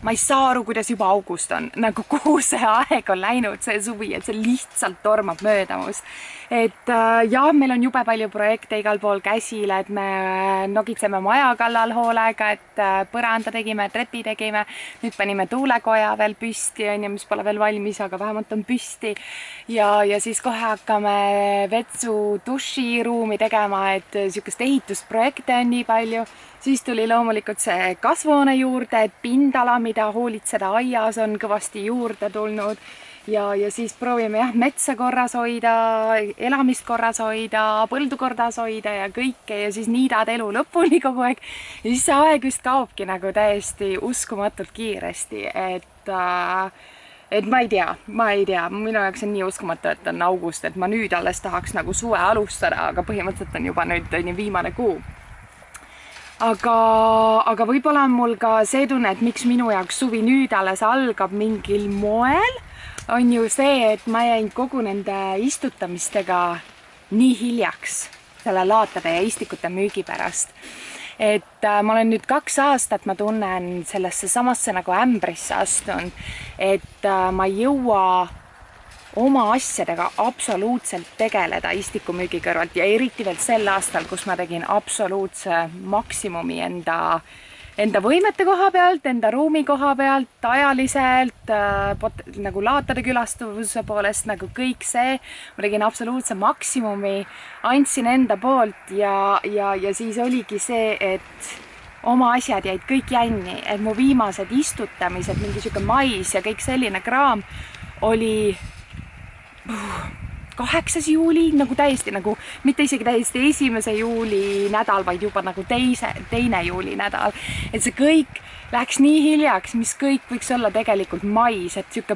ma ei saa aru, kuidas juba august on, nagu kuhu see aeg on läinud, see suvi, et see lihtsalt tormab mööda must. Et jah, meil on jube palju projekte igal pool käsil, et me nogitseme maja kallal hoolega, et põranda tegime, trepi tegime, nüüd panime tuulekoja veel püsti, mis pole veel valmis, aga vähemalt on püsti. Ja siis kohe hakkame vetsu duširuumi tegema, et sihukest ehitusprojekte on nii palju. Siis tuli loomulikult see kasvuhoone juurde, pindala, mida hoolitseda aias on kõvasti juurde tulnud. Ja siis proovime jah, metsa korras hoida, elamist korras hoida, põldu korras hoida ja kõike ja siis niidad elu lõpuni kogu aeg. Ja siis see aeg just kaobki nagu täiesti uskumatult kiiresti, et ma ei tea, minu jaoks on nii uskumatu, et on august, et ma nüüd alles tahaks nagu suve alustada, aga põhimõtteliselt on juba nüüd viimane kuu. Aga võib-olla on mul ka see tunne, et miks minu jaoks suvi nüüd alles algab mingil moel, on ju see, et ma jäin kogu nende istutamistega nii hiljaks selle laatade ja istikute müügi pärast. Et ma olen nüüd 2 aastat, ma tunnen sellesse samasse nagu ämbrisse astun, et ma ei jõua oma asjadega absoluutselt tegeleda istikumüügi kõrvalt ja eriti veel sel aastal, kus ma tegin absoluutse maksimumi enda võimete koha pealt, enda ruumi koha pealt, ajaliselt, nagu laatade külastuvuse poolest, nagu kõik see. Ma tegin absoluutse maksimumi, andsin enda poolt ja siis oligi see, et oma asjad jäid kõik jänni, et mu viimased istutamised, mingi siuke mais ja kõik selline kraam oli 8. juuli, nagu täiesti nagu, mitte isegi täiesti 1. juuli nädal, vaid juba nagu 2. juuli nädal. Et see kõik läks nii hiljaks, mis kõik võiks olla tegelikult mais, et siuke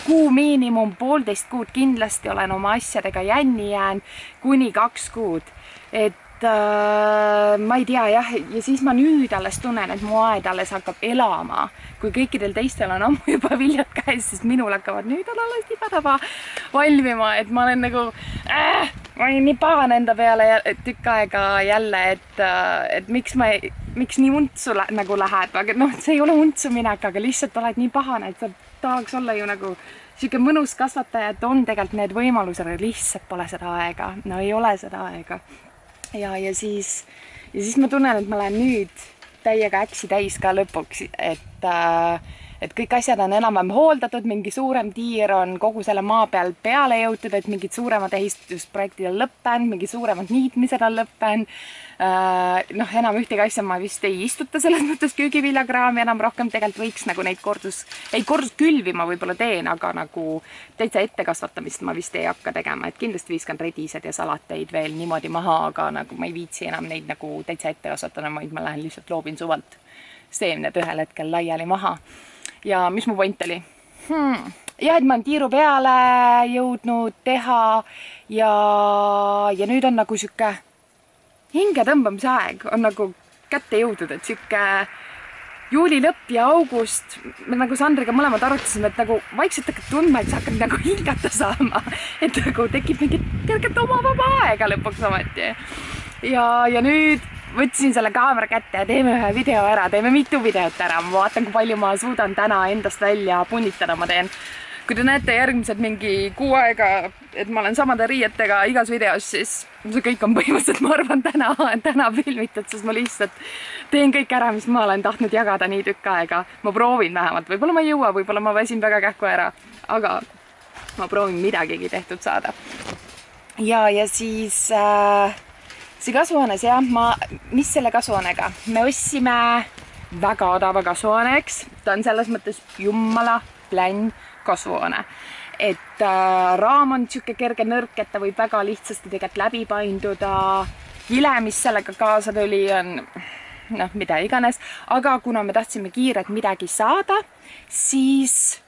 kuu miinimum, 1,5 kuud kindlasti olen oma asjadega jänni jäänud, kuni 2 kuud. Et ma ei tea jah, ja siis ma nüüd alles tunnen, et mu aed alles hakkab elama, kui kõikidel teistel on ammu juba viljad käes, siis minul hakkavad nüüd on alles nipadaba valmima, et ma olen nagu ma olin nii pahane enda peale tükk aega jälle, et miks nii untsu nagu läheb, aga noh, see ei ole untsu minek, aga lihtsalt oled nii pahane, et sa tahaks olla ju nagu siuke mõnus kasvataja, et on tegelikult need võimalused, aga lihtsalt pole seda aega, no ei ole seda aega. Ja siis ma tunnen, et ma lähen nüüd täiega äksi täis ka lõpuks, et kõik asjad on enam-vähem hooldatud, mingi suurem tiir on kogu selle maa peal peale jõutud, et mingid suuremad ehitusprojektid on lõppenud, mingid suuremad niitmised on lõppenud. Noh, enam ühtegi asja ma vist ei istuta selles mõttes köögiviljakraami, enam rohkem tegelikult võiks nagu neid kordus külvi ma võib-olla teen, aga nagu täitsa ettekasvatamist ma vist ei hakka tegema, et kindlasti viskan redised ja salateid veel niimoodi maha, aga nagu ma ei viitsi enam neid nagu täitsa ette kasvatada, ma lähen lihtsalt loobin suvalt seemned ühel hetkel laiali maha. Ja mis mu point oli? Ja et ma olen tiiru peale jõudnud teha ja nüüd on nagu siuke hinge tõmbamise aeg on nagu kätte jõudnud, et siuke juuli lõpp ja august, me nagu Sandriga mõlemad arutasime, et nagu vaikselt hakkad tundma, et sa hakkad nagu hingata saama, et nagu tekib mingit kerget oma vaba aega lõpuks ometi. Ja nüüd võtsin selle kaamera kätte ja teeme ühe video ära, teeme mitu videot ära, ma vaatan, kui palju ma suudan täna endast välja punnitada, ma teen. Kui te näete järgmised mingi 6 aega, et ma olen samade riietega igas videos, siis see kõik on põhimõtteliselt, ma arvan, täna filmitud, sest ma lihtsalt teen kõik ära, mis ma olen tahtnud jagada nii tükk aega. Ma proovin vähemalt, võib-olla ma ei jõua, võib-olla ma väsin väga kähku ära, aga ma proovin midagigi tehtud saada. Ja siis see kasvuhoones jah, mis selle kasvuhoonega? Me ostsime väga odava kasvuhooneks, ta on selles mõttes jumala plänn kasvuhoone. Et raam on siuke kerge nõrk, et ta võib väga lihtsasti tegelikult läbi painduda. Kile, mis sellega kaasa tuli, on noh, mida iganes. Aga kuna me tahtsime kiiret midagi saada, siis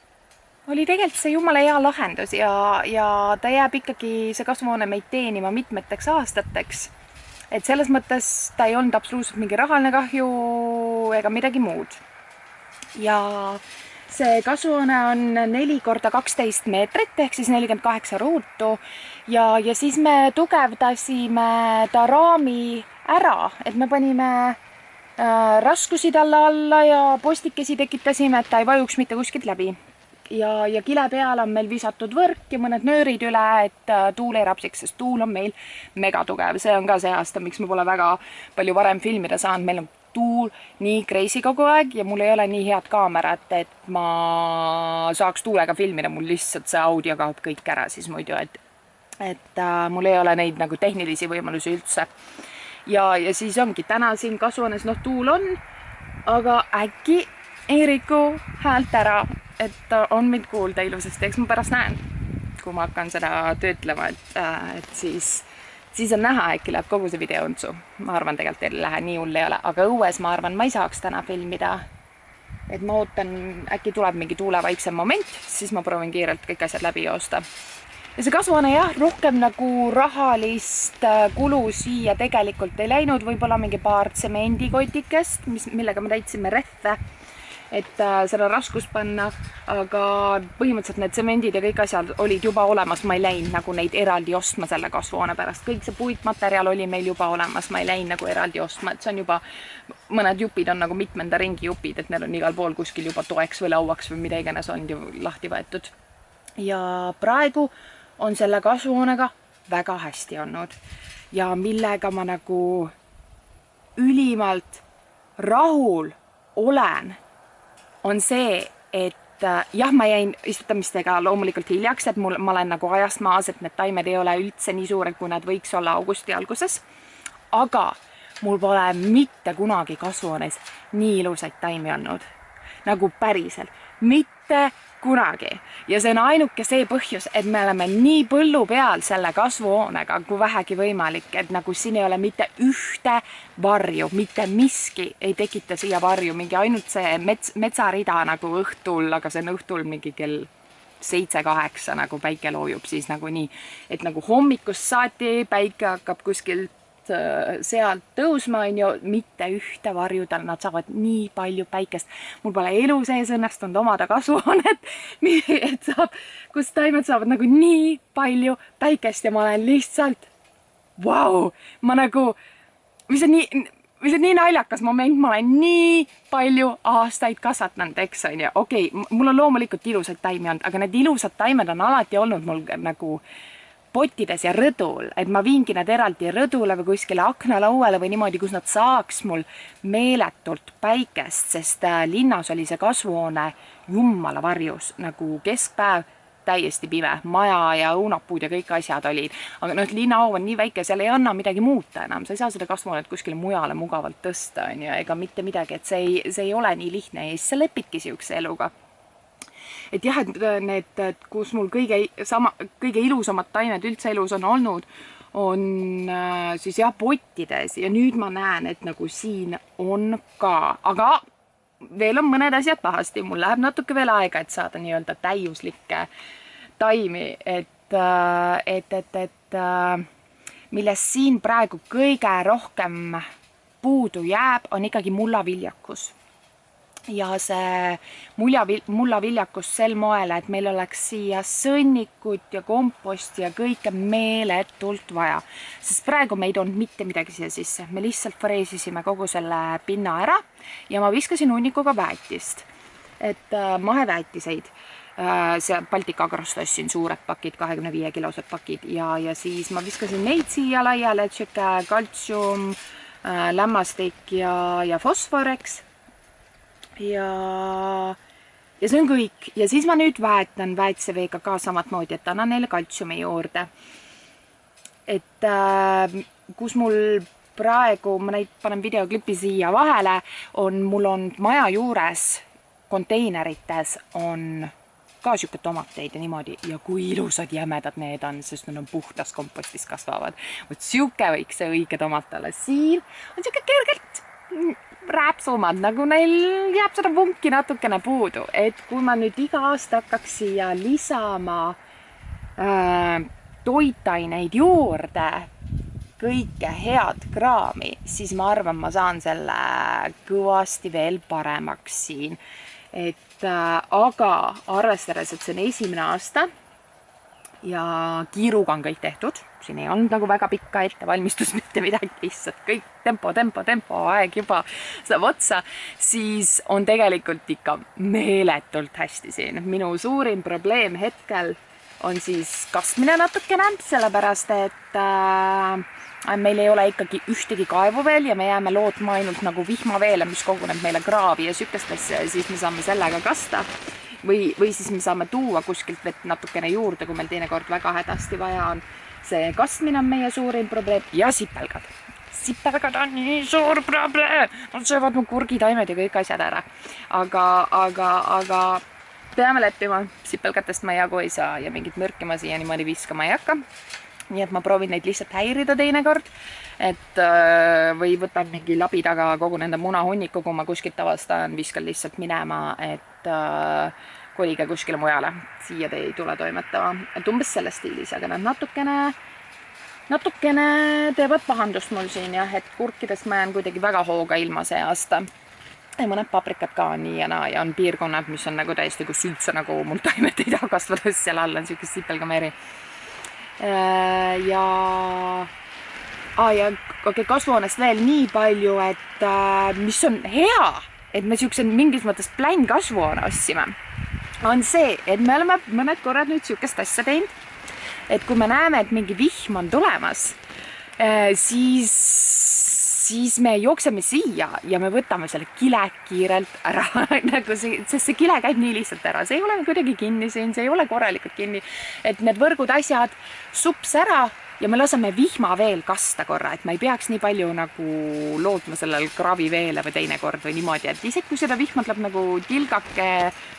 oli tegelikult see jumala hea lahendus ja ta jääb ikkagi see kasvuhoone meid teenima mitmeteks aastateks. Et selles mõttes ta ei olnud absoluutselt mingi rahaline kahju ega midagi muud. Ja see kasvuhoone on 4x12 meetrit ehk siis 48 ruutu ja siis me tugevdasime ta raami ära, et me panime raskusi talle alla ja postikesi tekitasime, et ta ei vajuks mitte kuskilt läbi. Ja kile peale on meil visatud võrk ja mõned nöörid üle, et tuul ei rapsiks, sest tuul on meil mega tugev. See on ka see aasta, miks ma pole väga palju varem filmida saanud. Meil on tuul nii crazy kogu aeg ja mul ei ole nii head kaamerat, et ma saaks tuulega filmida. Mul lihtsalt see audio kaob kõik ära siis muidu, et mul ei ole neid nagu tehnilisi võimalusi üldse. Ja siis ongi täna siin kasvuhoones, tuul on, aga äkki ei riku häält ära, et on mind kuulda ilusasti. Eks ma pärast näen, kui ma hakkan seda töötlema, et siis on näha, äkki läheb kogu see video untsu. Ma arvan, tegelikult ei lähe nii hull ei ole, aga õues ma arvan, ma ei saaks täna filmida. Et ma ootan, äkki tuleb mingi tuule vaiksem moment, siis ma proovin kiirelt kõik asjad läbi joosta. Ja see kasvuhoone jah, rohkem nagu rahalist kulu siia tegelikult ei läinud, võib-olla mingi paar tsemendikotikest, millega me täitsime rehve, et seda raskust panna, aga põhimõtteliselt need tsemendid ja kõik asjad olid juba olemas, ma ei läinud nagu neid eraldi ostma selle kasvuhoone pärast. Kõik see puitmaterjal oli meil juba olemas, ma ei läinud nagu eraldi ostma, et see on juba, mõned jupid on nagu mitmenda ringi jupid, et neil on igal pool kuskil juba toeks või lauaks või mida iganes on ju lahti võetud. Ja praegu on selle kasvuhoonega väga hästi olnud ja millega ma nagu ülimalt rahul olen, on see, et jah, ma jäin istutamistega loomulikult hiljaks, et ma olen nagu ajast maas, et need taimed ei ole üldse nii suured, kui nad võiks olla augusti alguses, aga mul pole mitte kunagi kasvuhoones nii ilusaid taimi olnud, nagu päriselt, mitte kunagi. Ja see on ainuke see põhjus, et me oleme nii põllu peal selle kasvuhoonega, kui vähegi võimalik, et nagu siin ei ole mitte ühte varju, mitte miski ei tekita siia varju, mingi ainult see metsarida nagu õhtul, aga see on õhtul mingi kell 7-8 nagu päike loojub siis nagu nii, et nagu hommikust saati päike hakkab kuskilt sealt tõusma, on ju, mitte ühte varjudel, nad saavad nii palju päikest. Mul pole elu sees õnnestunud omada kasvuhoonet, kus taimed saavad nagu nii palju päikest ja ma olen lihtsalt, vau, ma nagu, mis on nii naljakas moment, ma olen nii palju aastaid kasvatanud, eks on ju, okei, mul on loomulikult ilusad taimi olnud, aga need ilusad taimed on alati olnud mul nagu pottides ja rõdul, et ma viingi nad eraldi rõdule või kuskile aknalauele või niimoodi, kus nad saaks mul meeletult päikest, sest linnas oli see kasvuhoone jummala varjus, nagu keskpäev täiesti pive, maja ja õunapuud ja kõik asjad olid. Aga linnahoov on nii väike, seal ei anna midagi muuta enam, sa ei saa seda kasvuhoonet kuskile mujale mugavalt tõsta, on ju, ega mitte midagi, et see ei ole nii lihtne ja siis sa lepidki siukse eluga. Et jah, et need, kus mul kõige ilusamad taimed üldse elus on olnud, on siis jah pottides ja nüüd ma näen, et nagu siin on ka, aga veel on mõned asjad pahasti, mul läheb natuke veel aega, et saada nii-öelda täiuslikke taimi, millest siin praegu kõige rohkem puudu jääb, on ikkagi mullaviljakus. Ja see mullaviljakus sel moel, et meil oleks siia sõnnikut ja komposti ja kõike meeletult vaja. Sest praegu me ei toonud mitte midagi siia sisse. Me lihtsalt freesisime kogu selle pinna ära ja ma viskasin hunnikuga väetist. Et maheväetiseid. See Baltic Agrost ostsin suured pakid, 25-kilosed pakid ja siis ma viskasin neid siia laiale, tšüke kaltsium, lämmastik ja fosforeks. Ja see on kõik. Ja siis ma nüüd väetan väetseveega ka samat moodi, et annan neile kaltsiumi juurde. Et kus mul praegu, ma neid panen videoklipi siia vahele, mul on maja juures konteinerites on ka siuke tomateid ja niimoodi. Ja kui ilusad jämedad need on, sest nad on puhtas kompostis kasvavad. Võt siuke võiks see õige tomat olla. Siin on siuke kergelt rääpsumad, nagu neil jääb seda vunki natukene puudu, et kui ma nüüd iga aasta hakkaks siia lisama toitaineid juurde, kõike head kraami, siis ma arvan, ma saan selle kõvasti veel paremaks siin. Aga arvestades, et see on esimene aasta, ja kiiruga on kõik tehtud, siin ei olnud nagu väga pikka ettevalmistust, mitte midagi, lihtsalt kõik tempo, aeg juba saab otsa, siis on tegelikult ikka meeletult hästi siin. Minu suurim probleem hetkel on siis kastmine natukene, sellepärast et meil ei ole ikkagi ühtegi kaevu veel ja me jääme lootma ainult nagu vihmaveele, mis koguneb meile kraavi ja sükestesse ja siis me saame sellega kasta. Või siis me saame tuua kuskilt vett natukene juurde, kui meil teinekord väga hädasti vaja on. See kastmine on meie suurim probleem ja sipelgad. Sipelgad on nii suur probleem. Nad söövad mu kurgitaimed ja kõik asjad ära. Aga peame leppima. Sipelgatest ma jagu ei saa ja mingit mürki ma siia niimoodi viskama ei hakka. Nii et ma proovin neid lihtsalt häirida teinekord, või võtan mingi labi taga kogu nende munahunniku, kui ma kuskilt avastan, viskan lihtsalt minema, et kolige kuskile mujale. Siia te ei tule toimetama. Et umbes selles stiilis, aga nad natukene teevad pahandust mul siin jah, et kurkidest ma jään kuidagi väga hooga ilma see aasta. Ja mõned paprikad ka on nii ja naa ja on piirkonnad, mis on nagu täiesti, kus üldse nagu mul taimed ei taha kasvada, seal all on siukest sipelgameri. Ja kasvuhoonest veel nii palju, et mis on hea, et me siukse mingis mõttes plain kasvuhoone ostsime, on see, et me oleme mõned korrad nüüd siukest asja teinud, et kui me näeme, et mingi vihm on tulemas, siis me jookseme siia ja me võtame selle kile kiirelt ära, sest see kile käib nii lihtsalt ära. See ei ole kuidagi kinni siin, see ei ole korralikult kinni, et need võrgud asjad sups ära ja me laseme vihma veel kasta korra, et ma ei peaks nii palju nagu lootma sellel kraavi veele või teinekord või niimoodi, et isegi kui seda vihma tuleb nagu tilgake,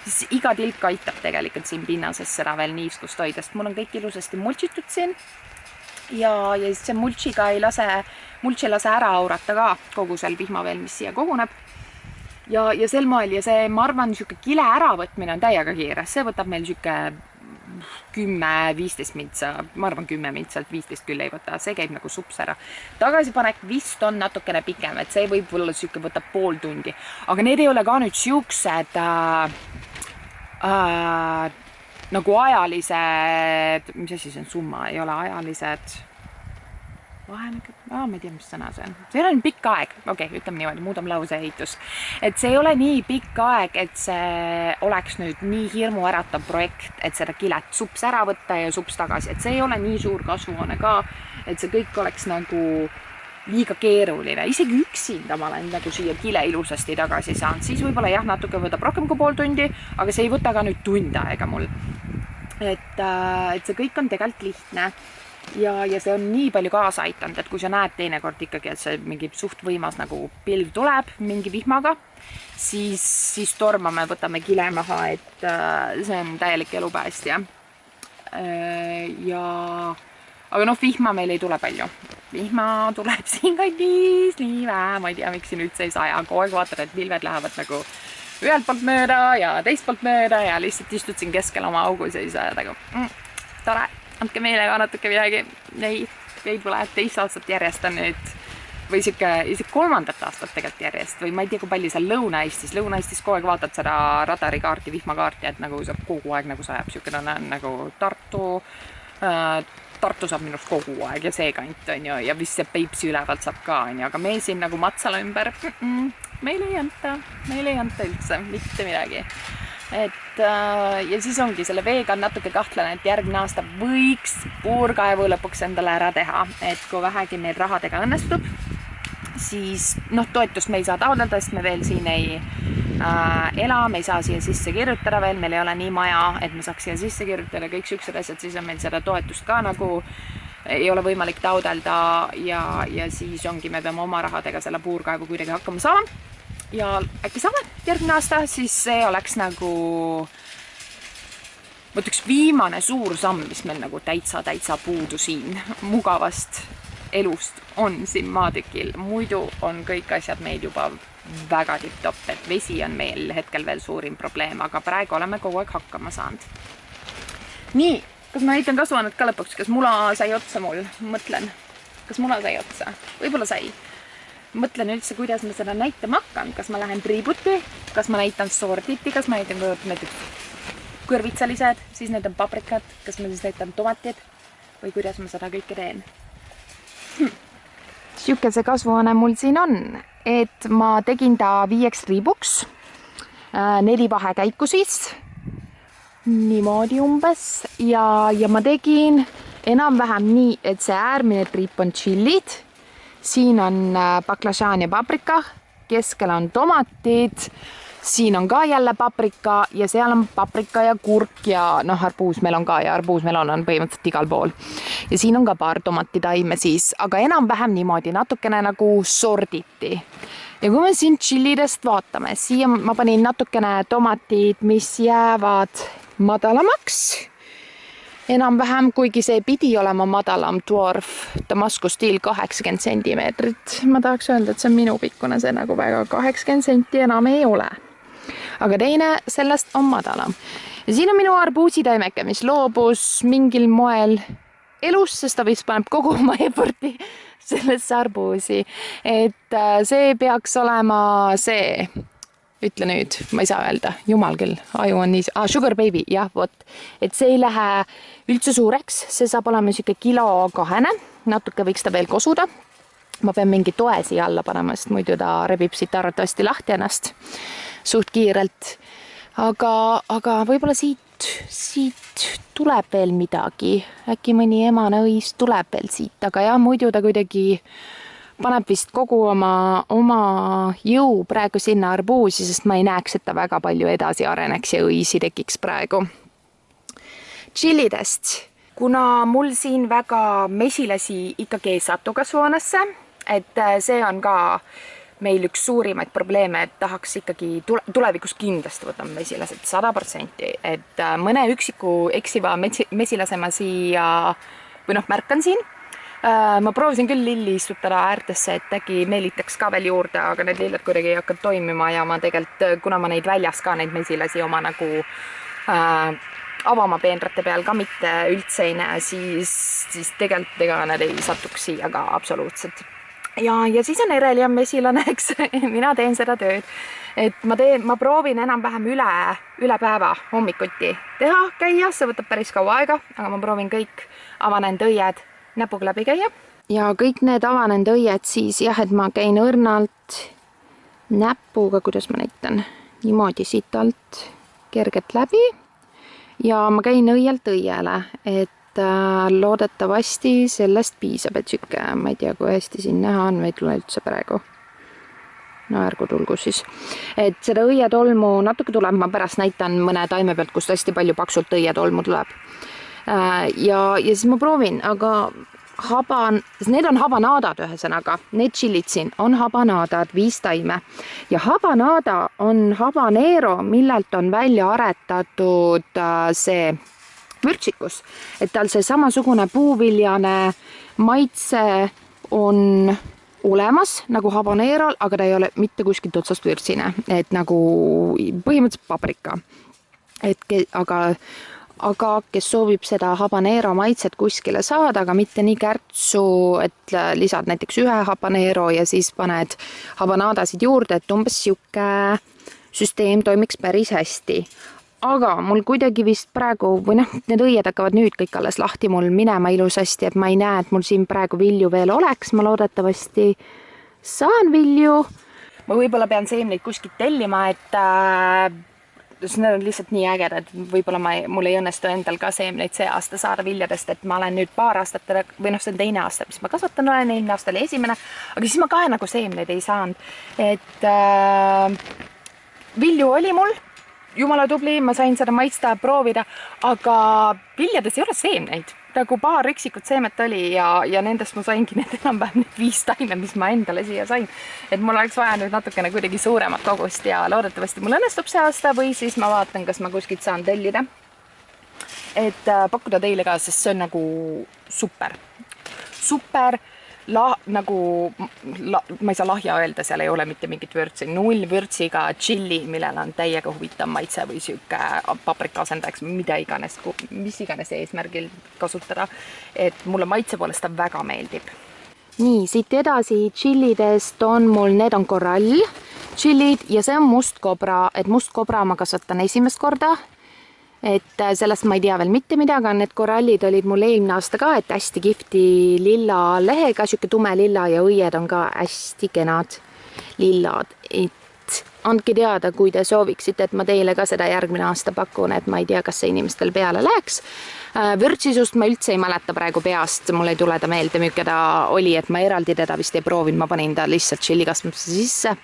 siis iga tilk aitab tegelikult siin pinnases seda veel niiskust hoida, sest mul on kõik ilusasti mulčitud siin. Ja siis see mulch ei lase ära aurata ka kogu seal vihmaveel, mis siia koguneb. Ja sel moel, ja see, ma arvan, siuke kile äravõtmine on täiega kiire. See võtab meil siuke 10-15 mintsa, ma arvan 10 mintsa, 15 küll ei võta, see käib nagu sups ära. Tagasipanek vist on natukene pikem, et see võib olla siuke võtab pool tundi. Aga need ei ole ka nüüd siuksed nagu ajalised, mis asi see on summa, ei ole ajalised vahemikud, ma ei tea, mis sõna see on. See on pikk aeg, ütleme niimoodi, muudam lause ehitus. Et see ei ole nii pikk aeg, et see oleks nüüd nii hirmu äratav projekt, et seda kilet sups ära võtta ja sups tagasi. Et see ei ole nii suur kasvuhoone ka, et see kõik oleks nagu liiga keeruline. Isegi üksinda ma olen nagu siia kile ilusasti tagasi saanud. Siis võib-olla jah, natuke võtab rohkem kui pool tundi, aga see ei võta ka nüüd tund aega mul. Et see kõik on tegelikult lihtne. Ja see on nii palju kaasa aitanud, et kui sa näed teinekord ikkagi, et see mingi suht võimas nagu pilv tuleb mingi vihmaga, siis tormame, võtame kile maha, et see on täielik elupäästja. Aga vihma meil ei tule palju. Vihma tuleb siin kandis nii vähe, ma ei tea, miks siin üldse ei saja. Kogu aeg vaatad, et pilved lähevad nagu ühelt poolt mööda ja teist poolt mööda ja lihtsalt istud siin keskel oma augus ja siis ajad nagu tore. Andke meile ka natuke midagi, ei tule teist aastat järjest on nüüd, või isegi 3. aastat tegelikult järjest, või ma ei tea, kui palju seal Lõuna-Eestis kogu aeg vaatad seda radarikaarti, vihmakaarti, et nagu saab kogu aeg nagu sajab, siukene on nagu Tartu saab minust kogu aeg ja see kant on ju, ja vist see Peipsi ülevalt saab ka on ju, aga me siin nagu Matsala ümber, meil ei anta üldse, mitte midagi. Ja siis ongi selle veega on natuke kahtlane, et järgmine aasta võiks puurkaevu lõpuks endale ära teha, et kui vähegi meil rahadega õnnestub, siis toetust me ei saa taotleda, sest me veel siin ei ela, me ei saa siia sisse kirjutada veel, meil ei ole nii maja, et me saaks siia sisse kirjutada kõik siuksed asjad, siis on meil seda toetust ka nagu ei ole võimalik taodelda ja siis ongi, me peame oma rahadega selle puurkaevu kuidagi hakkama saama. Ja äkki saame järgmine aasta, siis see oleks nagu üks viimane suur samm, mis meil nagu täitsa puudu siin mugavast elust on siin maatükil. Muidu on kõik asjad meil juba väga tipp-topp, et vesi on meil hetkel veel suurim probleem, aga praegu oleme kogu aeg hakkama saanud. Nii, kas ma näitan kasvanud ka lõpuks, kas mula sai otsa mul? Mõtlen, kas mula sai otsa? Võib-olla sai. Mõtlen üldse, kuidas ma seda näitama hakkan, kas ma lähen triibuti, kas ma näitan sorditi, kas ma näitan näiteks kõrvitsalised, siis need on paprikad, kas ma siis näitan tomatid või kuidas ma seda kõike teen. Siuke see kasvuhoone mul siin on, et ma tegin ta 5 riibuks, 4 vahekäiku siis, niimoodi umbes ja ma tegin enam-vähem nii, et see äärmine triip on tšillid, siin on baklažaan ja paprika, keskel on tomatid, siin on ka jälle paprika ja seal on paprika ja kurk ja arbuus meil on ka ja arbuusmelon on põhimõtteliselt igal pool. Ja siin on ka paar tomatitaime siis, aga enam-vähem niimoodi, natukene nagu sorditi. Ja kui me siin tšillidest vaatame, siia ma panin natukene tomatid, mis jäävad madalamaks. Enam-vähem, kuigi see pidi olema madalam dwarf Damascus Steel 80 sentimeetrit. Ma tahaks öelda, et see on minu pikkune, see nagu väga 80 senti enam ei ole. Aga teine sellest on madalam. Ja siin on minu arbuusitaimeke, mis loobus mingil moel elus, sest ta vist paneb kogu oma efforti sellesse arbuusi. Et see peaks olema see, ütle nüüd, ma ei saa öelda, jumal küll, aju on nii, Sugar Baby, jah, vot. Et see ei lähe üldse suureks, see saab olema siuke 1 kilo 2, natuke võiks ta veel kosuda. Ma pean mingi toe siia alla panema, sest muidu ta rebib siit arvatavasti lahti ennast suht kiirelt. Aga võib-olla siit tuleb veel midagi, äkki mõni emane õis tuleb veel siit, aga jah, muidu ta kuidagi paneb vist kogu oma jõu praegu sinna arbuusi, sest ma ei näeks, et ta väga palju edasi areneks ja õisi tekiks praegu. Tšillidest, kuna mul siin väga mesilasi ikkagi ei satu kasvuhoonesse, et see on ka meil üks suurimaid probleeme, et tahaks ikkagi tulevikus kindlasti võtame mesilased 100%, et mõne üksiku eksiva mesilase ma siia või märkan siin. Ma proovisin küll lilli istutada äärtesse, et äkki meelitaks ka veel juurde, aga need lilled kuidagi ei hakanud toimima ja ma tegelikult, kuna ma neid väljas ka neid mesilasi oma nagu avama peenrate peal ka mitte üldse ei näe, siis tegelikult ega nad ei satuks siia ka absoluutselt. Ja siis on Ereli on mesilane, eks mina teen seda tööd, et ma proovin enam-vähem üle päeva hommikuti teha, käia, see võtab päris kaua aega, aga ma proovin kõik avanenud õied näpuga läbi käia. Ja kõik need avanenud õied siis jah, et ma käin õrnalt näpuga, kuidas ma näitan, niimoodi siit alt kergelt läbi ja ma käin õielt õiele, et loodetavasti sellest piisab, et siuke, ma ei tea, kui hästi siin näha on, või ei tule üldse praegu. No ärgu tulgu siis. Et seda õietolmu natuke tuleb, ma pärast näitan mõne taime pealt, kus hästi palju paksult õietolmu tuleb. Ja siis ma proovin, aga need on habanadad ühesõnaga, need tšillid siin on habanadad, 5 taime ja habanada on habanero, millelt on välja aretatud see vürtsikus, et tal see samasugune puuviljane maitse on olemas nagu habaneerol, aga ta ei ole mitte kuskilt otsast vürtsine, et nagu põhimõtteliselt paprika. Aga kes soovib seda habanero maitset kuskile saada, aga mitte nii kärtsu, et lisad näiteks 1 habanero ja siis paned habanadasid juurde, et umbes siuke süsteem toimiks päris hästi. Aga mul kuidagi vist praegu, või need õied hakkavad nüüd kõik alles lahti mul minema ilusasti, et ma ei näe, et mul siin praegu vilju veel oleks, ma loodetavasti saan vilju. Ma võib-olla pean seemneid kuskilt tellima, et need on lihtsalt nii ägedad, võib-olla mul ei õnnestu endal ka seemneid see aasta saada viljadest, et ma olen nüüd paar aastat, või see on teine aasta, mis ma kasvatan olen, eelmine aasta oli esimene, aga siis ma ka nagu seemneid ei saanud. Et vilju oli mul, jumala tubli, ma sain seda maitsta, proovida, aga viljades ei ole seemneid. Nagu paar üksikut seemet oli ja nendest ma saingi need enam-vähem need 5 taime, mis ma endale siia sain. Et mul oleks vaja nüüd natukene kuidagi suuremat kogust ja loodetavasti mul õnnestub see aasta või siis ma vaatan, kas ma kuskilt saan tellida. Et pakkuda teile ka, sest see on nagu super. Super. Ma ei saa lahja öelda, seal ei ole mitte mingit vürtsi, 0 vürtsiga tšilli, millel on täiega huvitav maitse või siuke paprika asendajaks, mis iganes eesmärgil kasutada. Et mulle maitse poolest ta väga meeldib. Nii, siit edasi tšillidest on mul, need on korall tšillid ja see on mustkobra, et mustkobra ma kasvatan esimest korda. et sellest ma ei tea veel mitte midagi, aga need korallid olid mul eelmine aasta ka, et hästi kihvti lilla lehega, siuke tume lilla ja õied on ka hästi kenad lillad, et andke teada, kui te sooviksite, et ma teile ka seda järgmine aasta pakun, et ma ei tea, kas see inimestel peale läheks. Vürtsisust ma üldse ei mäleta praegu peast, mul ei tule ta meelde, milline ta oli, et ma eraldi teda vist ei proovinud, ma panin ta lihtsalt tšillikasvamusse sisse.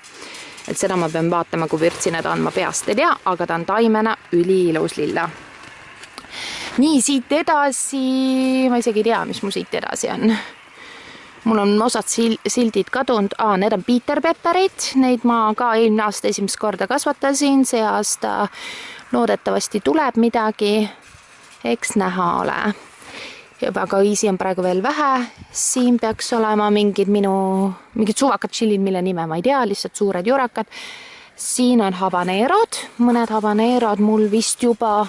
Et seda ma pean vaatama, kui vürtsine ta on, ma peast ei tea, aga ta on taimena üliilus lilla. Nii, siit edasi, ma isegi ei tea, mis mu siit edasi on. Mul on osad sildid kadunud, need on Peter Pepperid, neid ma ka eelmine aasta esimest korda kasvatasin, see aasta loodetavasti tuleb midagi, eks näha ole. Aga õisi on praegu veel vähe, siin peaks olema mingid suvakad tšillid, mille nime ma ei tea, lihtsalt suured jurakad. Siin on habaneerod, mõned habaneerod mul vist juba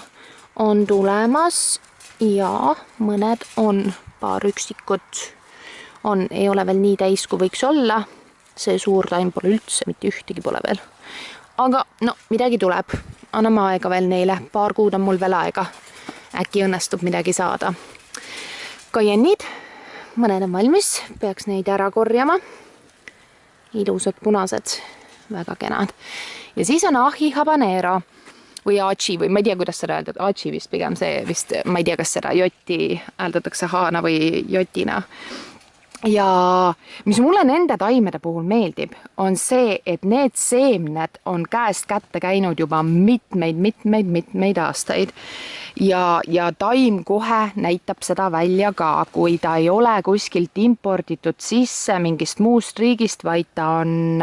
on tulemas ja mõned on, paar üksikut on, ei ole veel nii täis, kui võiks olla. See suur taim pole üldse, mitte ühtegi pole veel. Aga no, midagi tuleb, anname aega veel neile, paar kuud on mul veel aega, äkki õnnestub midagi saada. Kajennid, mõned on valmis, peaks neid ära korjama. Ilusad punased, väga kenad. Ja siis on ahi habanero või achi või ma ei tea, kuidas seda öeldad, achi vist pigem see vist, ma ei tea, kas seda jotti hääldatakse haana või jotina. Ja mis mulle nende taimede puhul meeldib, on see, et need seemned on käest kätte käinud juba mitmeid aastaid. Ja taim kohe näitab seda välja ka, kui ta ei ole kuskilt imporditud sisse mingist muust riigist, vaid ta on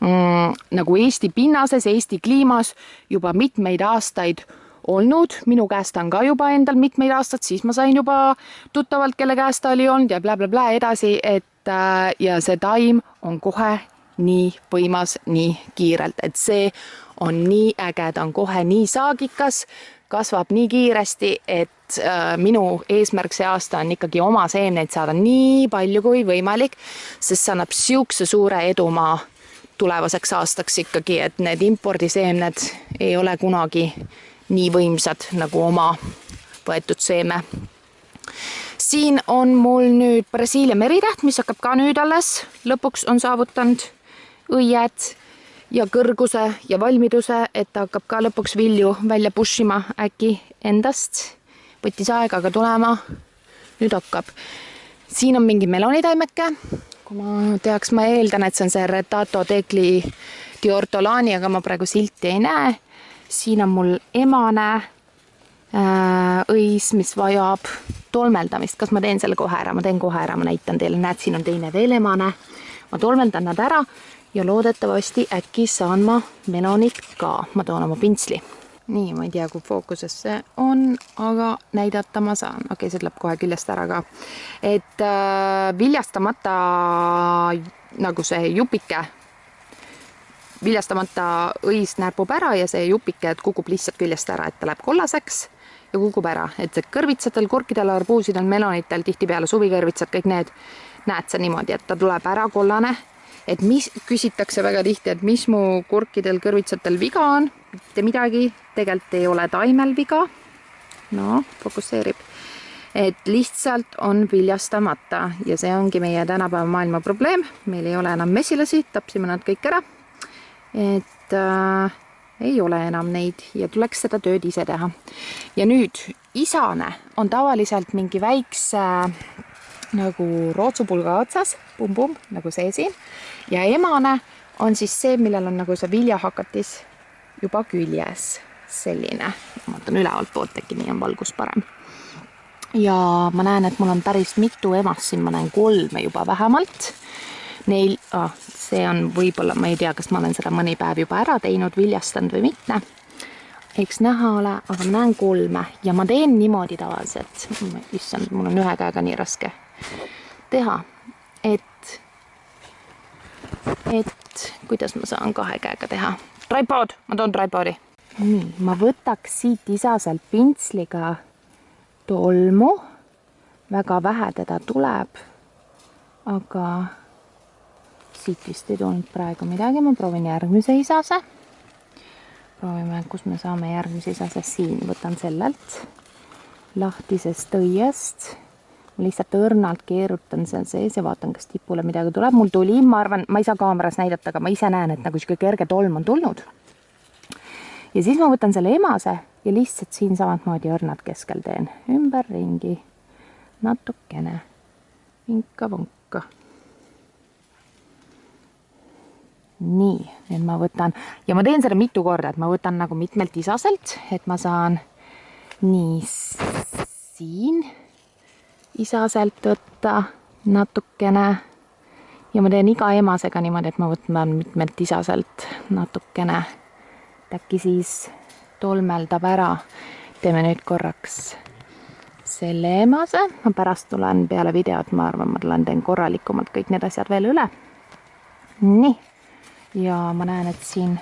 nagu Eesti pinnases, Eesti kliimas juba mitmeid aastaid olnud. Minu käest on ka juba endal mitmeid aastat, siis ma sain juba tuttavalt, kelle käest ta oli olnud ja bla edasi, et ja see taim on kohe nii võimas, nii kiirelt, et see on nii äge, ta on kohe nii saagikas, kasvab nii kiiresti, et minu eesmärk see aasta on ikkagi oma seemneid saada nii palju kui võimalik, sest see annab siukse suure edumaa tulevaseks aastaks ikkagi, et need impordiseemned ei ole kunagi nii võimsad nagu oma võetud seeme. Siin on mul nüüd Brasiilia meritäht, mis hakkab ka nüüd alles. Lõpuks on saavutanud õied ja kõrguse ja valmiduse, et ta hakkab ka lõpuks vilju välja pushima äkki endast. Võttis aega aga tulema. Nüüd hakkab. Siin on mingi melonitaimeke. Kui ma teaks, ma eeldan, et see on see Retato Tegli di Ortolani, aga ma praegu silti ei näe. Siin on mul emane õis, mis vajab tolmeldamist. Kas ma teen selle kohe ära? Ma teen kohe ära, ma näitan teile. Näed, siin on teine veel emane. Ma tolmeldan nad ära ja loodetavasti äkki saan ma melonit ka. Ma toon oma pintsli. Nii, ma ei tea, kui fookuses see on, aga näidata ma saan. Okei, see tuleb kohe küljest ära ka. Et viljastamata nagu see jupike, viljastamata õis närpub ära ja see jupike kukub lihtsalt küljest ära, et ta läheb kollaseks ja kukub ära. Et see kõrvitsatel, kurkidel, arbuusidel, melonitel, tihtipeale suvikõrvitsad, kõik need näed sa niimoodi, et ta tuleb ära kollane. Et küsitakse väga tihti, et mis mu kurkidel, kõrvitsatel viga on. Mitte midagi, tegelikult ei ole taimel viga. No, fokusseerib. Et lihtsalt on viljastamata ja see ongi meie tänapäeva maailma probleem. Meil ei ole enam mesilasi, tapsime nad kõik ära. Et ei ole enam neid ja tuleks seda tööd ise teha. Ja nüüd isane on tavaliselt mingi väikse nagu rootsupulga otsas, pum-pum, nagu see siin. Ja emane on siis see, millel on nagu see viljahakatis juba küljes. Selline. Ma vaatan ülevalt poolt, äkki nii on valgus parem. Ja ma näen, et mul on päris mitu emast siin, ma näen 3 juba vähemalt. Neil, see on võib-olla, ma ei tea, kas ma olen seda mõni päev juba ära teinud, viljastanud või mitte. Eks näha ole, aga ma näen 3 ja ma teen niimoodi tavaliselt. Issand, mul on ühe käega nii raske teha, et kuidas ma saan 2 käega teha. Tripod, ma toon tripodi. Nii, ma võtaks siit isaselt pintsliga tolmu. Väga vähe teda tuleb, aga siit vist ei tulnud praegu midagi. Ma proovin järgmise isase. proovime, kus me saame järgmise isase siin. Võtan sellelt lahtisest õiest. Ma lihtsalt õrnalt keerutan seal sees ja vaatan, kas tipule midagi tuleb. Mul tuli, ma arvan, ma ei saa kaameras näidata, aga ma ise näen, et nagu kerge tolm on tulnud. Ja siis ma võtan selle emase ja lihtsalt siin samamoodi õrnad keskel teen. Ümber ringi. Natukene. Vinka-vonka. Nii, nüüd ma võtan, ja ma teen seda mitu korda, et ma võtan nagu mitmelt isaselt, et ma saan nii siin isaselt võtta natukene ja ma teen iga emasega niimoodi, et ma võtan mitmelt isaselt natukene, et äkki siis tolmeldab ära. Teeme nüüd korraks selle emase, ma pärast tulen peale videot, ma arvan, ma teen korralikumalt kõik need asjad veel üle. Nii. Ja ma näen, et siin,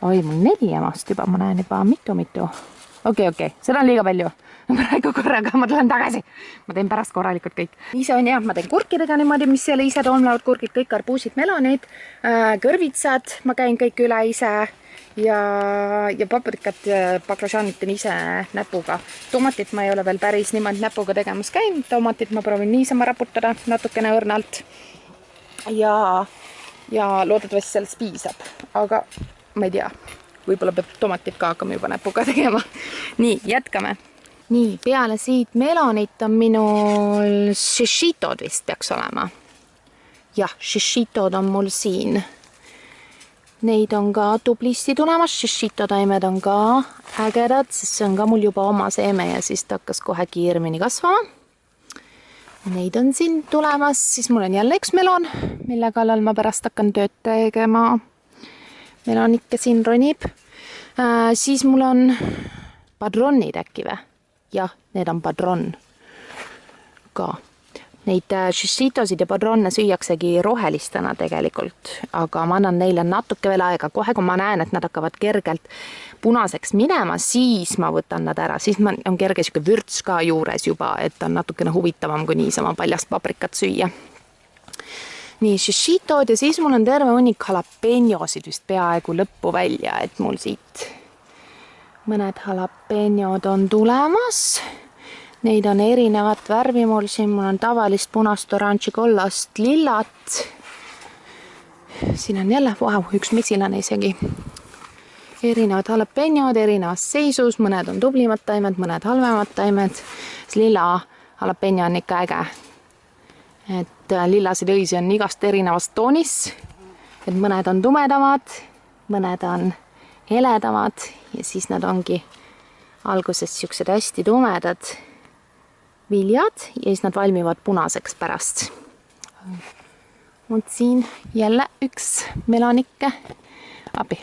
oi, mul 4 emast juba, ma näen juba mitu. Okei, seda on liiga palju. Praegu korraga ma tulen tagasi. Ma teen pärast korralikult kõik. Ise on jah, ma teen kurkidega niimoodi, mis selle ise tolmlevad kurgid, kõik arbuusid, melonid, kõrvitsad, ma käin kõik üle ise ja paprikat, baklažanit teen ise näpuga. Tomatit ma ei ole veel päris niimoodi näpuga tegemas käinud. Tomatit ma proovin niisama raputada natukene õrnalt. Ja loodetavasti sellest piisab, aga ma ei tea, võib-olla peab tomatit ka hakkama juba näpuga tegema. Nii, jätkame. Nii, peale siit melonit on minul shishitod vist peaks olema. Jah, shishitod on mul siin. Neid on ka tublisti tulemas, shishitotaimed on ka ägedad, sest see on ka mul juba oma seeme ja siis ta hakkas kohe kiiremini kasvama. Neid on siin tulemas, siis mul on jälle üks melon, mille kallal ma pärast hakkan tööd tegema. Melonikke siin ronib. Siis mul on padronid äkki või? Jah, need on padron ka. Neid shishitosid ja padronne süüaksegi rohelistena tegelikult, aga ma annan neile natuke veel aega. Kohe, kui ma näen, et nad hakkavad kergelt punaseks minema, siis ma võtan nad ära. Siis on kerge siuke vürts ka juures juba, et on natukene huvitavam kui niisama paljast paprikat süüa. Nii, shishitod ja siis mul on terve hunnik jalapenjosid vist peaaegu lõppu välja, et mul siit mõned jalapenjod on tulemas. Neid on erinevat värvi mul siin, mul on tavalist punast, oranži, kollast, lillat. Siin on jälle, üks mesilane isegi. Erinevad jalapenjod, erinevas seisus, mõned on tublimad taimed, mõned halvemad taimed. Lilla jalapenjo on ikka äge. Et lillasid õisi on igast erinevast toonis. Et mõned on tumedamad, mõned on heledamad ja siis nad ongi alguses siuksed hästi tumedad viljad ja siis nad valmivad punaseks pärast. Mut siin jälle üks melonikke.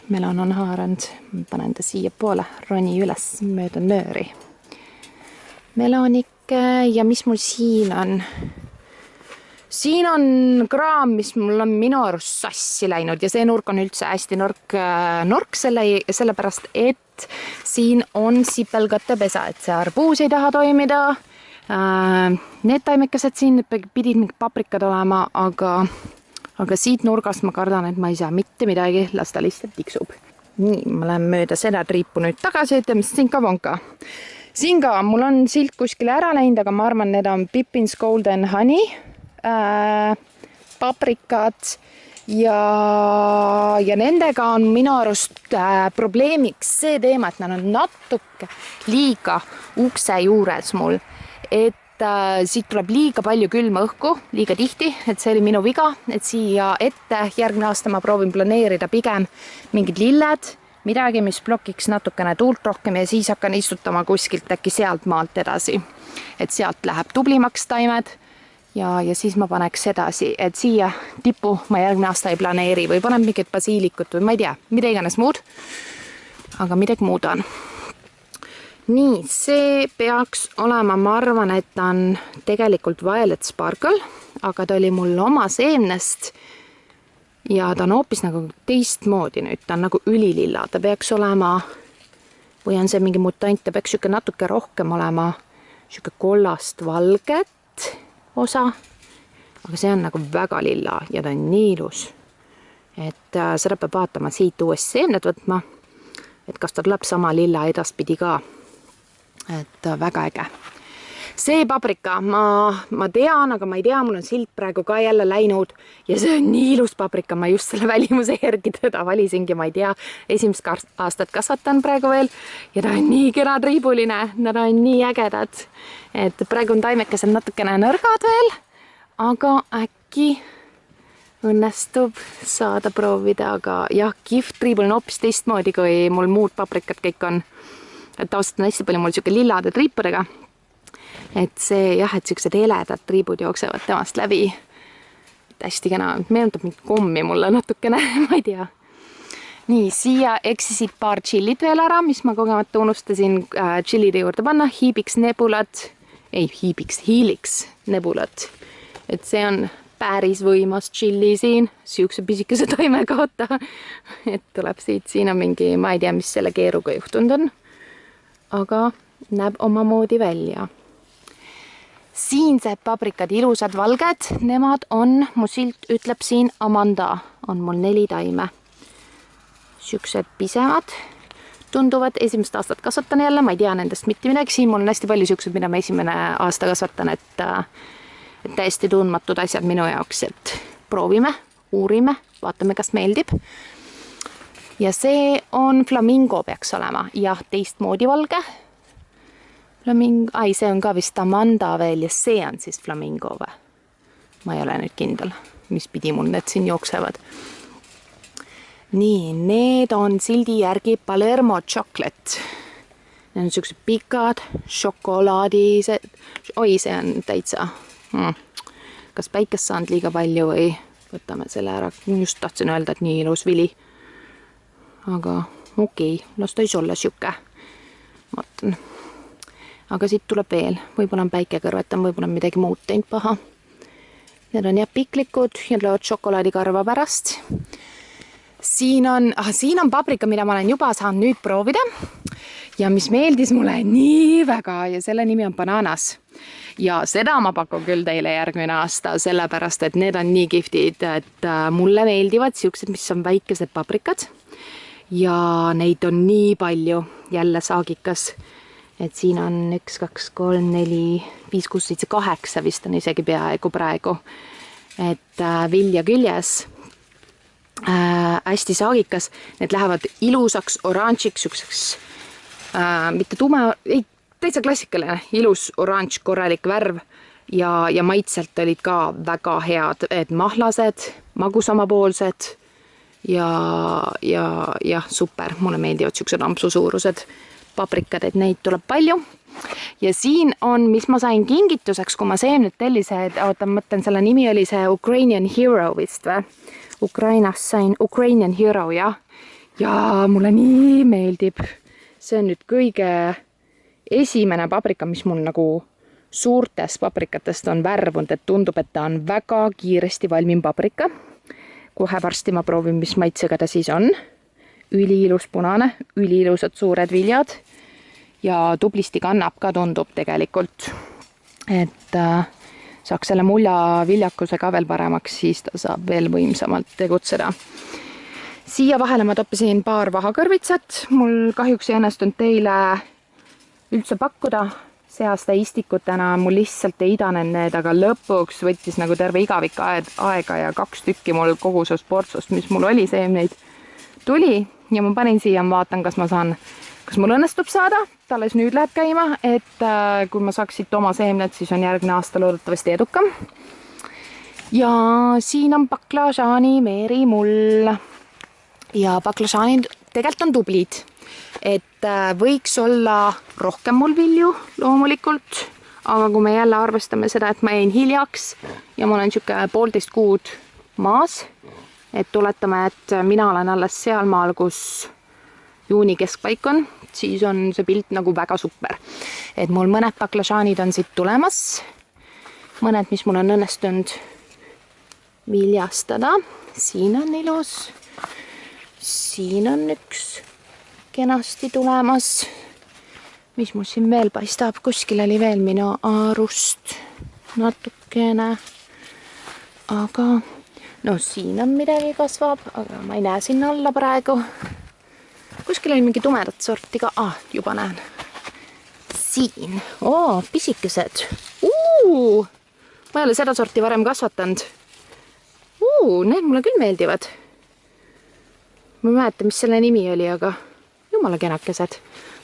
Melon on haaranud. Panen ta siia poole, roni üles mööda nööri. Melonikke ja mis mul siin on? Siin on kraam, mis mul on minu arust sassi läinud ja see nurk on üldse hästi nurk sellepärast, et siin on sipelgattepesa, et see arbuus ei taha toimida. Need taimekesed siin pidid mingid paprikad olema, aga siit nurgast ma kardan, et ma ei saa mitte midagi, las ta lihtsalt tiksub. Nii, ma lähen mööda seda triipu nüüd tagasi, ütleme Sinka-Vonka. Siin ka, mul on silt kuskile ära läinud, aga ma arvan, need on Pippin's Golden Honey, paprikad ja nendega on minu arust probleemiks see teema, et nad on natuke liiga ukse juures mul, et siit tuleb liiga palju külma õhku, liiga tihti, et see oli minu viga, et siia ette järgmine aasta ma proovin planeerida pigem mingid lilled, midagi, mis blokiks natukene tuult rohkem ja siis hakkan istutama kuskilt äkki sealt maalt edasi, et sealt läheb tublimaks taimed. Ja siis ma paneks edasi, et siia tipu ma järgmine aasta ei planeeri või panen mingit basiilikut või ma ei tea, mida iganes muud, aga midagi muud on. Nii, see peaks olema, ma arvan, et ta on tegelikult Violet Sparkle, aga ta oli mul oma seemnest ja ta on hoopis nagu teistmoodi nüüd, ta on nagu ülililla, ta peaks olema, või on see mingi mutant, ta peaks siuke natuke rohkem olema siuke kollast valget osa, aga see on nagu väga lilla ja ta on nii ilus, et seda peab vaatama siit uuesti seemned võtma, et kas ta tuleb sama lilla edaspidi ka. Et väga äge. See paprika, ma tean, aga ma ei tea, mul on silt praegu ka jälle läinud ja see on nii ilus paprika, ma just selle välimuse järgi teda valisingi, ma ei tea, esimest aastat kasvatan praegu veel ja ta on nii kena triibuline, nad on nii ägedad, et praegu on taimekesed natukene nõrgad veel, aga äkki õnnestub saada proovida, aga jah, kihvt triibul on hoopis teistmoodi, kui mul muud paprikad kõik on, et tavaliselt on hästi palju mul siuke lillade triipudega. Et see jah, et siuksed heledad triibud jooksevad temast läbi. Hästi kena, meenutab mind kommi mulle natukene, ma ei tea. Nii, siia eksisid paar chillit veel ära, mis ma kogemata unustasin chillide juurde panna. Helix nebulat. Et see on päris võimas chilli siin, siukse pisikese taime kaota. Et tuleb siit, siin on mingi, ma ei tea, mis selle keeruga juhtunud on. Aga näeb omamoodi välja. Siinsed paprikad, ilusad valged, nemad on, mu silt ütleb siin Amanda, on mul 4 taime. Siuksed pisemad tunduvad, esimest aastat kasvatan jälle, ma ei tea nendest mitte midagi, siin mul on hästi palju siuksed, mida ma esimene aasta kasvatan, et täiesti tundmatud asjad minu jaoks, et proovime, uurime, vaatame, kas meeldib. Ja see on flamingo peaks olema, jah, teistmoodi valge. See on ka vist Amanda veel ja see on siis flamingo või? Ma ei ole nüüd kindel, mis pidi mul need siin jooksevad. Nii, need on sildi järgi Palermo chocolate. Need on siuksed pikad, šokolaadised. Oi, see on täitsa. Kas päikest saanud liiga palju või võtame selle ära. Just tahtsin öelda, et nii ilus vili. Aga okei, las ta ei olla siuke. Vaatan. Aga siit tuleb veel, võib-olla on päike kõrvetam, võib-olla on midagi muud teinud paha. Need on jah piklikud ja löövad šokolaadikarva pärast. Siin on paprika, mida ma olen juba saanud nüüd proovida ja mis meeldis mulle nii väga ja selle nimi on bananas. Ja seda ma pakun küll teile järgmine aasta, sellepärast, et need on nii kihvtid, et mulle meeldivad siuksed, mis on väikesed paprikad ja neid on nii palju jälle saagikas. Et siin on 1, 2, 3, 4, 5, 6, 7, 8 vist on isegi peaaegu praegu. Et vilja küljes hästi saagikas. Need lähevad ilusaks, oranžiks, siukseks, mitte tume, ei, täitsa klassikaline, ilus oranž, korralik värv. Ja maitselt olid ka väga head, et mahlased, magusamapoolsed ja super. Mulle meeldivad siuksed ampsu suurused paprikad, et neid tuleb palju. Ja siin on, mis ma sain kingituseks, kui ma seemned tellised, mõtlen, selle nimi oli see Ukrainian Hero vist või? Ukrainas sain Ukrainian Hero, jah. Ja mulle nii meeldib. See on nüüd kõige esimene paprika, mis mul nagu suurtest paprikatest on värvunud, et tundub, et ta on väga kiiresti valmim paprika. Kohe varsti ma proovin, mis maitsega ta siis on. Üliilus punane, üliilusad suured viljad ja tublisti kannab ka tundub tegelikult, et saaks selle mulja viljakuse ka veel paremaks, siis ta saab veel võimsamalt tegutseda. Siia vahele ma toppisin paar vahakõrvitsat, mul kahjuks ei õnnestunud teile üldse pakkuda, see aasta istikutena mul lihtsalt ei idanenud need, aga lõpuks võttis nagu terve igavik aega ja 2 tükki mul kogusest portsust, mis mul oli seemneid, tuli ja ma panin siia, vaatan, kas mul õnnestub saada, ta alles nüüd läheb käima, et kui ma saaks siit oma seemned, siis on järgne aasta loodetavasti edukam. Ja siin on baklažaani meerimull ja baklažaanid tegelikult on tublid, et võiks olla rohkem mul vilju loomulikult, aga kui me jälle arvestame seda, et ma jäin hiljaks ja ma olen siuke 1,5 kuud maas, et tuletame, et mina olen alles sealmaal, kus juuni keskpaik on, siis on see pilt nagu väga super. Et mul mõned baklažaanid on siit tulemas, mõned, mis mul on õnnestunud viljastada. Siin on ilus, siin on üks kenasti tulemas. Mis mul siin veel paistab? Kuskil oli veel minu arust natukene, aga no siin on midagi kasvab, aga ma ei näe sinna alla praegu. kuskil oli mingi tumedat sorti ka. Juba näen. Siin. Pisikesed. Ma ei ole seda sorti varem kasvatanud. Need mulle küll meeldivad. Ma ei mäleta, mis selle nimi oli, aga jumala kenakesed.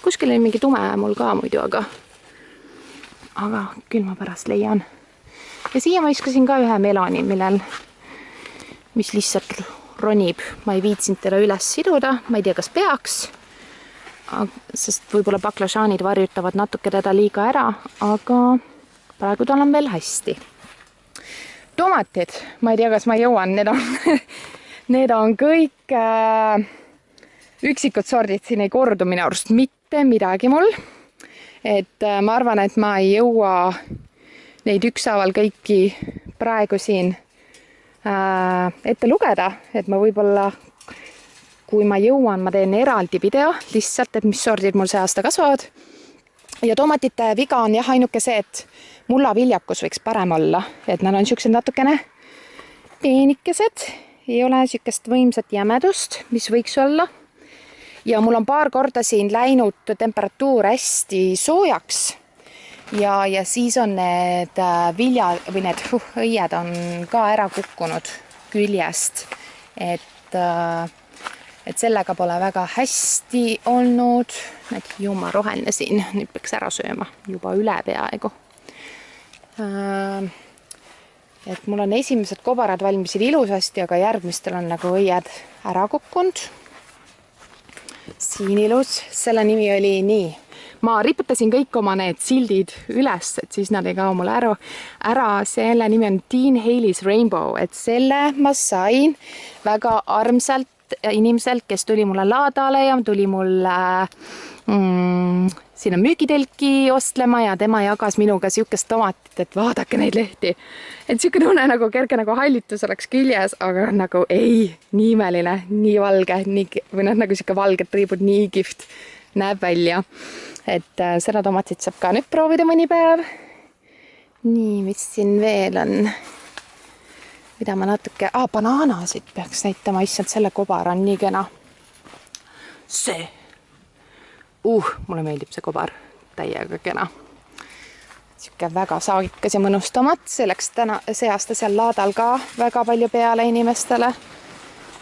Kuskil oli mingi tume mul ka muidu, aga küll ma pärast leian. Ja siia ma iskasin ka ühe meloni, mis lihtsalt ronib. Ma ei viitsinud teda üles siduda, ma ei tea, kas peaks, sest võib-olla baklažaanid varjutavad natuke teda liiga ära, aga praegu tal on veel hästi. Tomatid, ma ei tea, kas ma jõuan, need on kõik üksikud sordid, siin ei kordu minu arust mitte midagi mul. Et ma arvan, et ma ei jõua neid ükshaaval kõiki praegu siin ette lugeda, et ma võib-olla, kui ma jõuan, ma teen eraldi video lihtsalt, et mis sordid mul see aasta kasvavad. Ja tomatite viga on jah ainuke see, et mullaviljakus võiks parem olla, et nad on siuksed natukene peenikesed, ei ole siukest võimsat jämedust, mis võiks olla. Ja mul on paar korda siin läinud temperatuur hästi soojaks ja siis on need need õied on ka ära kukkunud küljest, et sellega pole väga hästi olnud. Näed, jumma roheline siin, nüüd peaks ära sööma juba üle peaaegu. Et mul on esimesed kobarad valmisid ilusasti, aga järgmistel on nagu õied ära kukkunud. Siin ilus, selle nimi oli nii. Ma riputasin kõik oma need sildid üles, et siis nad ei kao mulle ära. Selle nimi on Dean Haley's Rainbow, et selle ma sain väga armsalt inimeselt, kes tuli mulle laadale ja tuli mulle sinna müügitelki ostlema ja tema jagas minuga siukest tomatit, et vaadake neid lehti. Et siuke tunne nagu kerge nagu hallitus oleks küljes, aga nagu ei, nii imeline, nii valge, või nagu siuke valged triibud, nii kihvt näeb välja. Et seda tomatit saab ka nüüd proovida mõni päev. Nii, mis siin veel on? Mida ma natuke... banaanasid peaks näitama, issand, selle kobar on nii kena. See. Mulle meeldib see kobar. Täiega kena. Siuke väga saagikas ja mõnus tomat. See läks see aasta seal laadal ka väga palju peale inimestele.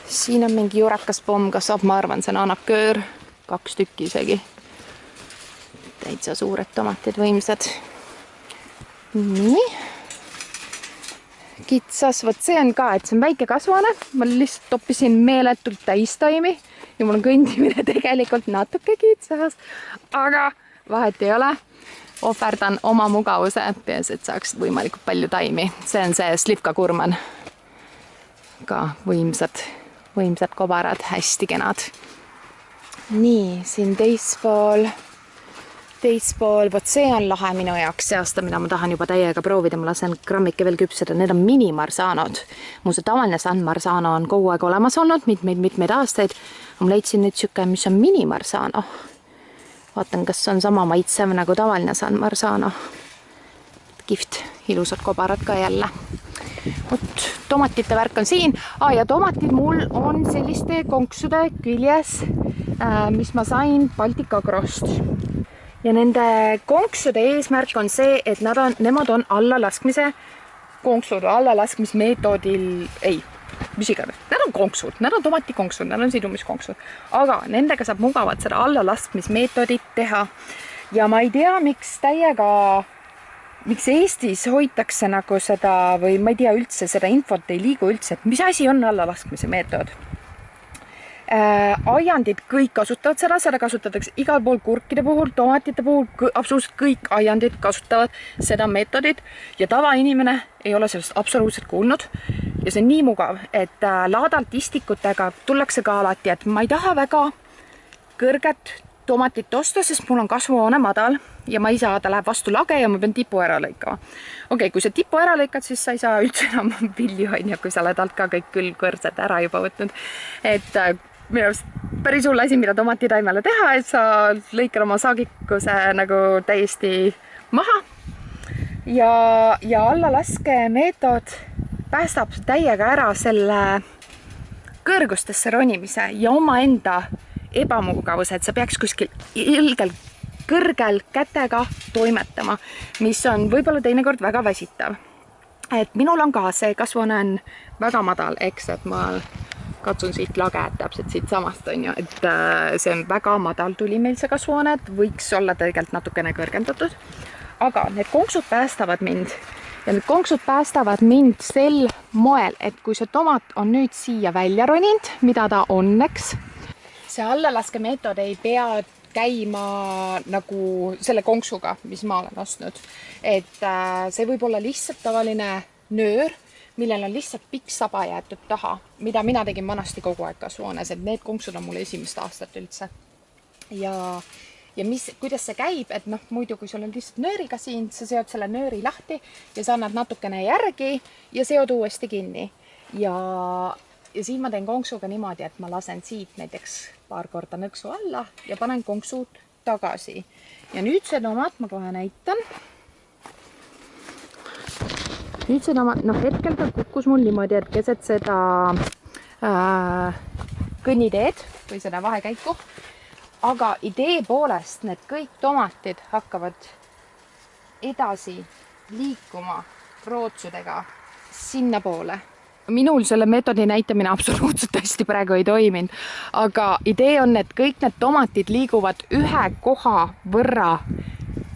Siin on mingi juurakas pomm kasvab, ma arvan, see on anaköör. 2 tükki isegi. Täitsa suured tomatid, võimsad. Nii. Kitsas, võt see on ka, et see on väike kasvane. Ma lihtsalt toppisin meeletult täistaimi ja mul on kõndimine tegelikult natuke kitsas, aga vahet ei ole. Ohverdan oma mugavuse, peas, et saaks võimalikult palju taimi. See on see Slivka Kurman. Ka võimsad kobarad, hästi kenad. Nii, siin teispool, vot see on lahe minu jaoks see aasta, mida ma tahan juba täiega proovida. Ma lasen grammike veel küpseda, need on minimarsaanod. Mu see tavaline San Marzano on kogu aeg olemas olnud, mitmeid aastaid. Ma leidsin nüüd siuke, mis on minimarsaano. Vaatan, kas on sama maitsev nagu tavaline San Marzano. Kihvt, ilusad kobarad ka jälle. Vot, tomatite värk on siin. Ja tomatid mul on selliste konksude küljes, mis ma sain Baltic Agrost. Ja nende konksude eesmärk on see, et nemad on allalaskmise konksud, allalaskmismeetodil, mis iganes. Nad on konksud, nad on tomatikonksud, nad on sidumiskonksud. Aga nendega saab mugavalt seda allalaskmismeetodit teha. Ja ma ei tea, miks Eestis hoitakse nagu seda, või ma ei tea üldse, seda infot ei liigu üldse, et mis asi on allalaskmise meetod. Aiandid kõik kasutavad seda kasutatakse igal pool kurkide puhul, tomatite puhul, absoluutselt kõik aiandid kasutavad seda meetodit ja tavainimene ei ole sellest absoluutselt kuulnud ja see on nii mugav, et laadalt istikutega tullakse ka alati, et ma ei taha väga kõrget tomatit osta, sest mul on kasvuhoone madal ja ma ei saa, ta läheb vastu lage ja ma pean tipu ära lõikama. Okei, kui sa tipu ära lõikad, siis sa ei saa üldse enam vilju, kui sa oled alt ka kõik küll kõrtsed ära juba võtnud. Et minu arust päris hull asi, mida tomatitaimele teha, et sa lõikad oma saagikuse nagu täiesti maha. Ja allalaske meetod päästab täiega ära selle kõrgustesse ronimise ja omaenda ebamugavus, et sa peaks kuskil ilgel kõrgel kätega toimetama, mis on võib-olla teinekord väga väsitav. Et minul on ka see kasvuhoone on väga madal, eks, et ma katsun siit lage, täpselt siit samast on ju, et see on väga madal tuli meil see kasvuhoone, et võiks olla tegelikult natukene kõrgendatud. Aga need konksud päästavad mind ja need konksud päästavad mind sel moel, et kui see tomat on nüüd siia välja roninud, mida ta on, eks, see allalaske meetod ei pea käima nagu selle konksuga, mis ma olen ostnud. Et see võib olla lihtsalt tavaline nöör, millel on lihtsalt pikk saba jäetud taha, mida mina tegin vanasti kogu aeg kasvuhoones, et need konksud on mul esimest aastat üldse. Ja kuidas see käib, et noh, muidu kui sul on lihtsalt nööriga siin, sa seod selle nööri lahti ja sa annad natukene järgi ja seod uuesti kinni. Ja siin ma teen konksuga niimoodi, et ma lasen siit näiteks paar korda nõksu alla ja panen konksud tagasi. Ja nüüd see tomat ma kohe näitan. Nüüd see tomat, noh hetkel ta kukkus mul niimoodi, et keset seda kõnniteed või seda vahekäiku. Aga idee poolest need kõik tomatid hakkavad edasi liikuma rootsudega sinna poole. Minul selle meetodi näitamine absoluutselt hästi praegu ei toiminud, aga idee on, et kõik need tomatid liiguvad ühe koha võrra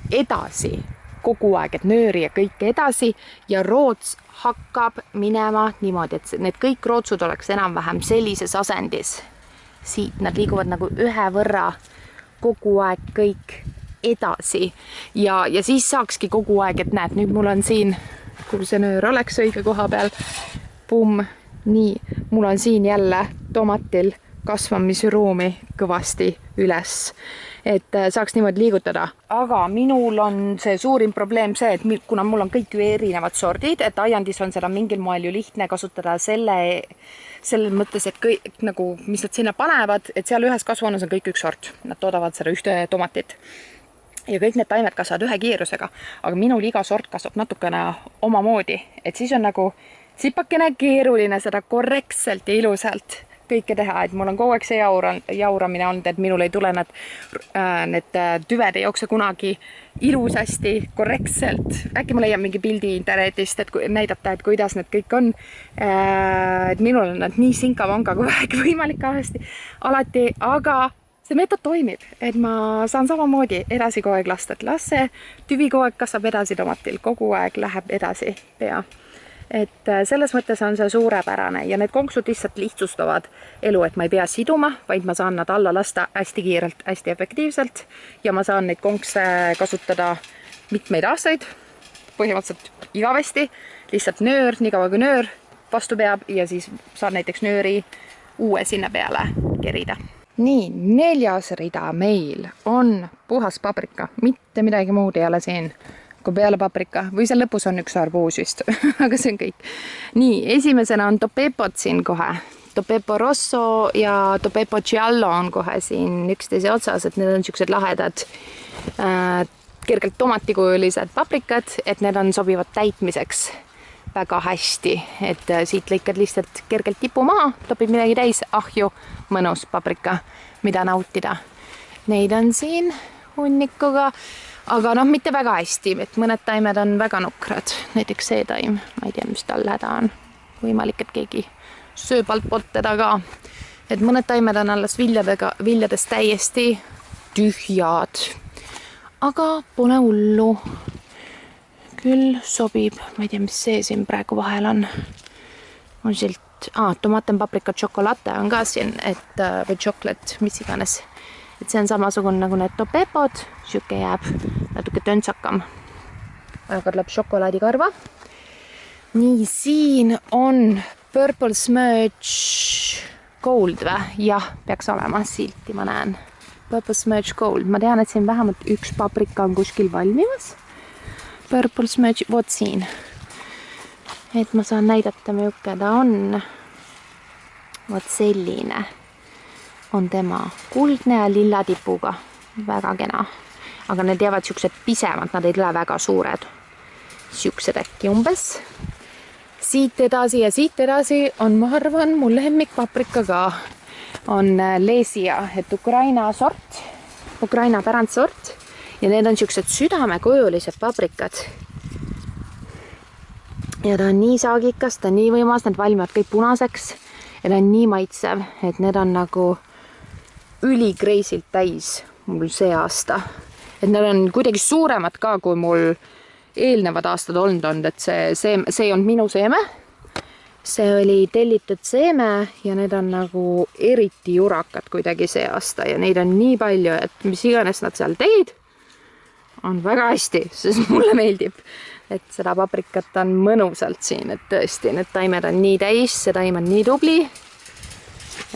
edasi kogu aeg, et nööri ja kõik edasi ja roots hakkab minema niimoodi, et need kõik rootsud oleks enam-vähem sellises asendis. Siit nad liiguvad nagu ühe võrra kogu aeg kõik edasi ja siis saakski kogu aeg, et näed, nüüd mul on siin, kui see nöör oleks õige koha peal, nii, mul on siin jälle tomatil kasvamisruumi kõvasti üles, et saaks niimoodi liigutada. Aga minul on see suurim probleem see, et kuna mul on kõik erinevad sordid, et aiandis on seda mingil moel ju lihtne kasutada selle mõttes, et kõik, nagu, mis nad sinna panevad, et seal ühes kasvuhoones on kõik üks sort. Nad toodavad seda ühte tomatit. Ja kõik need taimed kasvavad ühe kiirusega, aga minul iga sort kasvab natukene omamoodi, et siis on nagu sipakene keeruline seda korrektselt ja ilusalt kõike teha, et mul on kogu aeg see jauramine olnud, et minul ei tule need tüved ei jookse kunagi ilusasti, korrektselt. Äkki ma leian mingi pildi internetist, et näidata, et kuidas need kõik on. Et minul on nad nii sinka-vanga kui vähegi võimalik alati, aga see meetod toimib, et ma saan samamoodi edasi kogu aeg lasta, et las see tüvi kogu aeg kasvab edasi tomatil, kogu aeg läheb edasi pea. Et selles mõttes on see suurepärane ja need konksud lihtsalt lihtsustavad elu, et ma ei pea siduma, vaid ma saan nad alla lasta hästi kiirelt, hästi efektiivselt ja ma saan neid konkse kasutada mitmeid aastaid, põhimõtteliselt igavesti, lihtsalt nöör, nii kaua kui nöör vastu peab ja siis saan näiteks nööri uue sinna peale kerida. Nii, 4. rida meil on puhas paprika, mitte midagi muud ei ole siin kui peale paprika või seal lõpus on üks arbuus vist, aga see on kõik. Nii, esimesena on topepot siin kohe. Topepo rosso ja topepo giallo on kohe siin üksteise otsas, et need on siuksed lahedad kergelt tomatikujulised paprikad, et need on sobivad täitmiseks väga hästi, et siit lõikad lihtsalt kergelt tipu maha, topib midagi täis, ahju, mõnus paprika, mida nautida. Neid on siin hunnikuga, aga noh, mitte väga hästi, et mõned taimed on väga nukrad, näiteks see taim, ma ei tea, mis tal häda on, võimalik, et keegi sööb altpoolt teda ka, et mõned taimed on alles viljadest täiesti tühjad, aga pole hullu, küll sobib, ma ei tea, mis see siin praegu vahel on silt, tomaten paprika tšokolate on ka siin, et või chocolate, mis iganes. Et see on samasugune nagu need topepod, siuke jääb natuke töntsakam. Aga tuleb šokolaadikarva. Nii, siin on Purple Smudge Gold või? Jah, peaks olema silti, ma näen. Purple Smudge Gold. Ma tean, et siin vähemalt üks paprika on kuskil valmimas. Purple Smudge, vot siin. Et ma saan näidata, milline ta on. Vot selline on tema kuldne ja lilla tipuga. Väga kena. Aga need jäävad siuksed pisemad, nad ei tule väga suured. Siuksed äkki umbes. Siit edasi ja siit edasi on, ma arvan, mul lemmik paprika ka. on Lesia, et Ukraina sort, Ukraina pärandsort ja need on siuksed südamekujulised paprikad. Ja ta on nii saagikas, ta on nii võimas, need valmivad kõik punaseks ja ta on nii maitsev, et need on nagu ülikreisilt täis mul see aasta. Et need on kuidagi suuremad ka, kui mul eelnevad aastad olnud on, et see on minu seeme. See oli tellitud seeme ja need on nagu eriti jurakad kuidagi see aasta ja neid on nii palju, et mis iganes nad seal teid, on väga hästi, sest mulle meeldib, et seda paprikat on mõnusalt siin, et tõesti, need taimed on nii täis, see taim on nii tubli,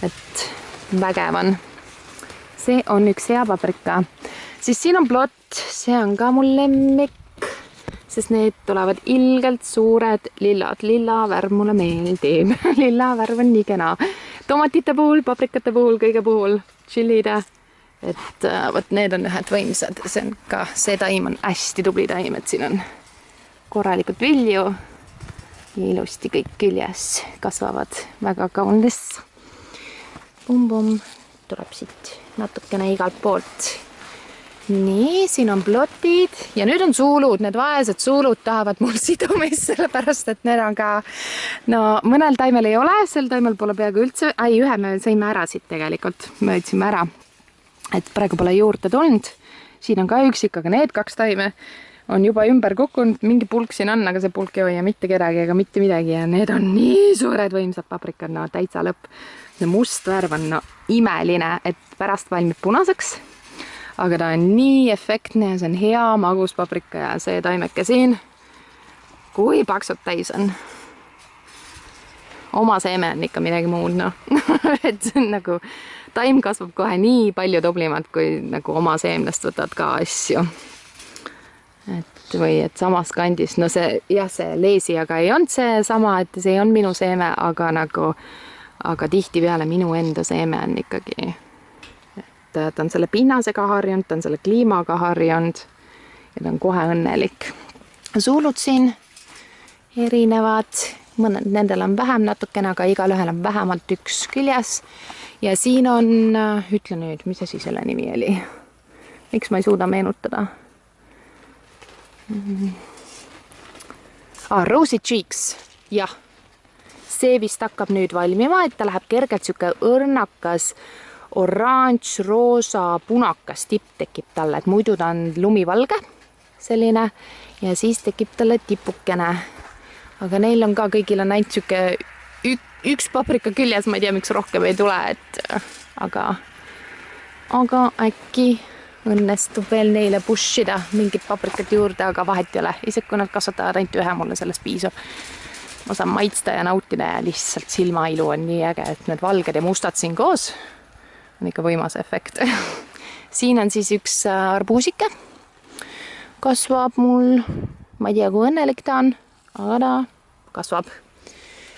et vägev on. See on üks hea paprika. Siis siin on plott, see on ka mul lemmik. Sest need tulevad ilgelt suured lillad. Lilla värv mulle meeldib. Lilla värv on nii kena. Tomatite puhul, paprikate puhul, kõige puhul, chillide. Et võt need on ühed võimsad. See taim on hästi tubli taim, et siin on korralikult vilju. Ja ilusti kõik küljes kasvavad väga kaunis. Pum-pum, tuleb siit natukene igalt poolt. Nii, siin on plotid ja nüüd on suulud, need vaesed suulud tahavad mul sidumist, sellepärast et need on ka, no mõnel taimel ei ole, sel taimel pole peaaegu üldse, ühe me sõime ära siit tegelikult, me võtsime ära, et praegu pole juurde tulnud, siin on ka üksik, aga need kaks taime on juba ümber kukkunud, mingi pulk siin on, aga see pulk ei hoia mitte kedagi ega mitte midagi ja need on nii suured võimsad paprikad, no täitsa lõpp. See must värv on no, imeline, et pärast valmib punaseks. Aga ta on nii efektne ja see on hea magus paprika ja see taimeke siin, kui paksud täis on. Oma seeme on ikka midagi muud, no. Et see on nagu, taim kasvab kohe nii palju tublimad, kui nagu oma seemnest võtad ka asju. Või et samas kandis, no see, jah, see Lesiaga ei olnud see sama, et see ei on minu seeme, aga tihti peale minu enda seeme on ikkagi. Ta on selle pinnasega harjunud, ta on selle kliimaga harjunud ja ta on kohe õnnelik. Suulud siin erinevad, mõned nendel on vähem natukene, aga igal ühel on vähemalt üks küljes. Ja siin on, ütle nüüd, mis asi selle nimi oli? Miks ma ei suuda meenutada? Rosy Cheeks, jah. See vist hakkab nüüd valmima, et ta läheb kergelt süke õrnakas oranž, roosa, punakas tipp tekib talle, et muidu ta on lumivalge selline ja siis tekib talle tipukene. Aga neil on ka, kõigil on ainult süke üks paprika küljes, ma ei tea, miks rohkem ei tule, aga äkki õnnestub veel neile pushida mingit paprikat juurde, aga vahet ei ole. Isegi kui nad kasvatavad ainult ühe, mulle sellest piisab. Ma saan maitsta ja nautida ja lihtsalt silmailu on nii äge, et need valged ja mustad siin koos on ikka võimas efekt. Siin on siis üks arbuusike. Kasvab mul, ma ei tea, kui õnnelik ta on, aga ta kasvab.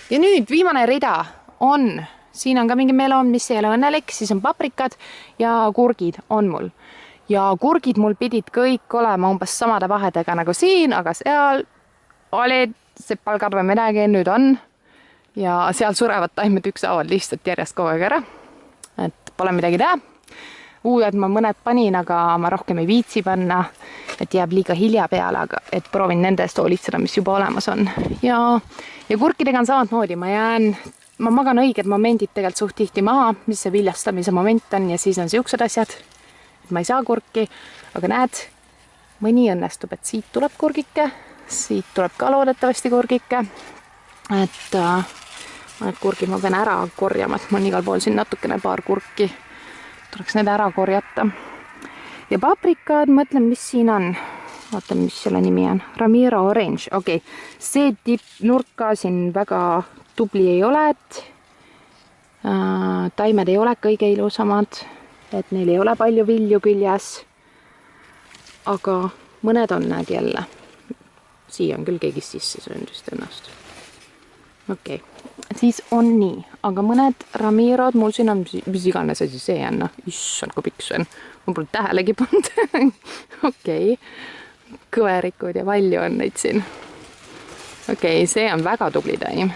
Ja nüüd viimane rida on, siin on ka mingi melon, mis ei ole õnnelik, siis on paprikad ja kurgid on mul. Ja kurgid mul pidid kõik olema umbes samade vahedega nagu siin, aga seal olid seppalgad või midagi, nüüd on. Ja seal surevad taimed ükshaaval lihtsalt järjest kogu aeg ära. Et pole midagi teha. Uued ma mõned panin, aga ma rohkem ei viitsi panna, et jääb liiga hilja peale, aga et proovin nende eest hoolitseda, mis juba olemas on. Ja kurkidega on samamoodi, ma magan õiged momendid tegelikult suht tihti maha, mis see viljastamise moment on ja siis on siuksed asjad, et ma ei saa kurki, aga näed, mõni õnnestub, et siit tuleb kurgike, siit tuleb ka loodetavasti kurgike, et mõned kurgid ma pean ära korjama, et ma on igal pool siin natukene paar kurki. Tuleks need ära korjata. Ja paprikad, mõtlen, mis siin on. Vaatan, mis selle nimi on. Ramiro Orange, okei. See nurka siin väga tubli ei ole, et taimed ei ole kõige ilusamad, et neil ei ole palju vilju küljes. Aga mõned on näed jälle. Siia on küll keegi sisse sööndust ennast. Okei. Siis on nii, aga mõned Ramirod, mul siin on, mis iganes asi see on, issand, kui pikk see on. Ma pole tähelegi pannud. Okei. Kõverikud ja palju on neid siin. Okei, see on väga tubli taim.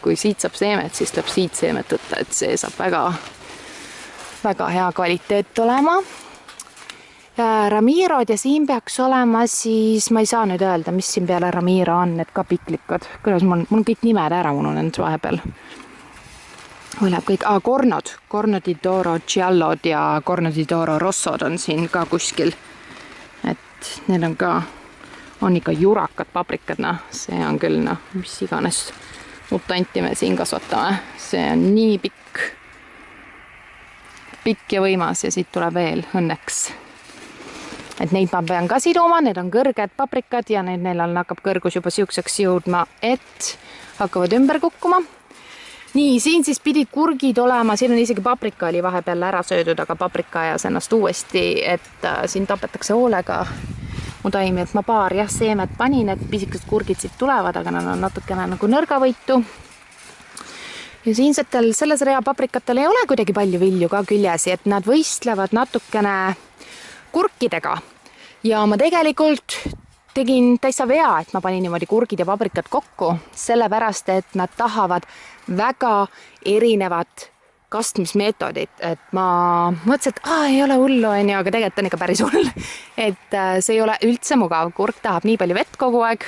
kui siit saab seemet, siis tuleb siit seemet võtta, et see saab väga hea kvaliteet olema. Ramirod ja siin peaks olema siis, ma ei saa nüüd öelda, mis siin peale Ramiro on, need ka piklikud. Kuidas mul on kõik nimed ära ununenud vahepeal. Või läheb kõik, Corno di Toro Giallod ja Corno di Toro Rossod on siin ka kuskil. Et need on ikka jurakad paprikad, see on küll, mis iganes mutanti me siin kasvatame. See on nii pikk ja võimas ja siit tuleb veel õnneks. Et neid ma pean ka siduma, need on kõrged paprikad ja neil hakkab kõrgus juba siukseks jõudma, et hakkavad ümber kukkuma. Nii, siin siis pidid kurgid olema, siin on isegi paprika oli vahepeal ära söödud, aga paprika ajas ennast uuesti, et siin tapetakse hoolega mu taimi, et ma paar seemet panin, et pisikesed kurgid siit tulevad, aga nad on natukene nagu nõrgavõitu. Ja siinsetel selles rea paprikatel ei ole kuidagi palju vilju ka küljes, et nad võistlevad natukene kurkidega ja ma tegelikult tegin täitsa vea, et ma panin niimoodi kurgid ja paprikad kokku, sellepärast, et nad tahavad väga erinevat kastmismeetodit, et ma mõtlesin, et ei ole hullu, aga tegelikult on ikka päris hull, et see ei ole üldse mugav, kurk tahab nii palju vett kogu aeg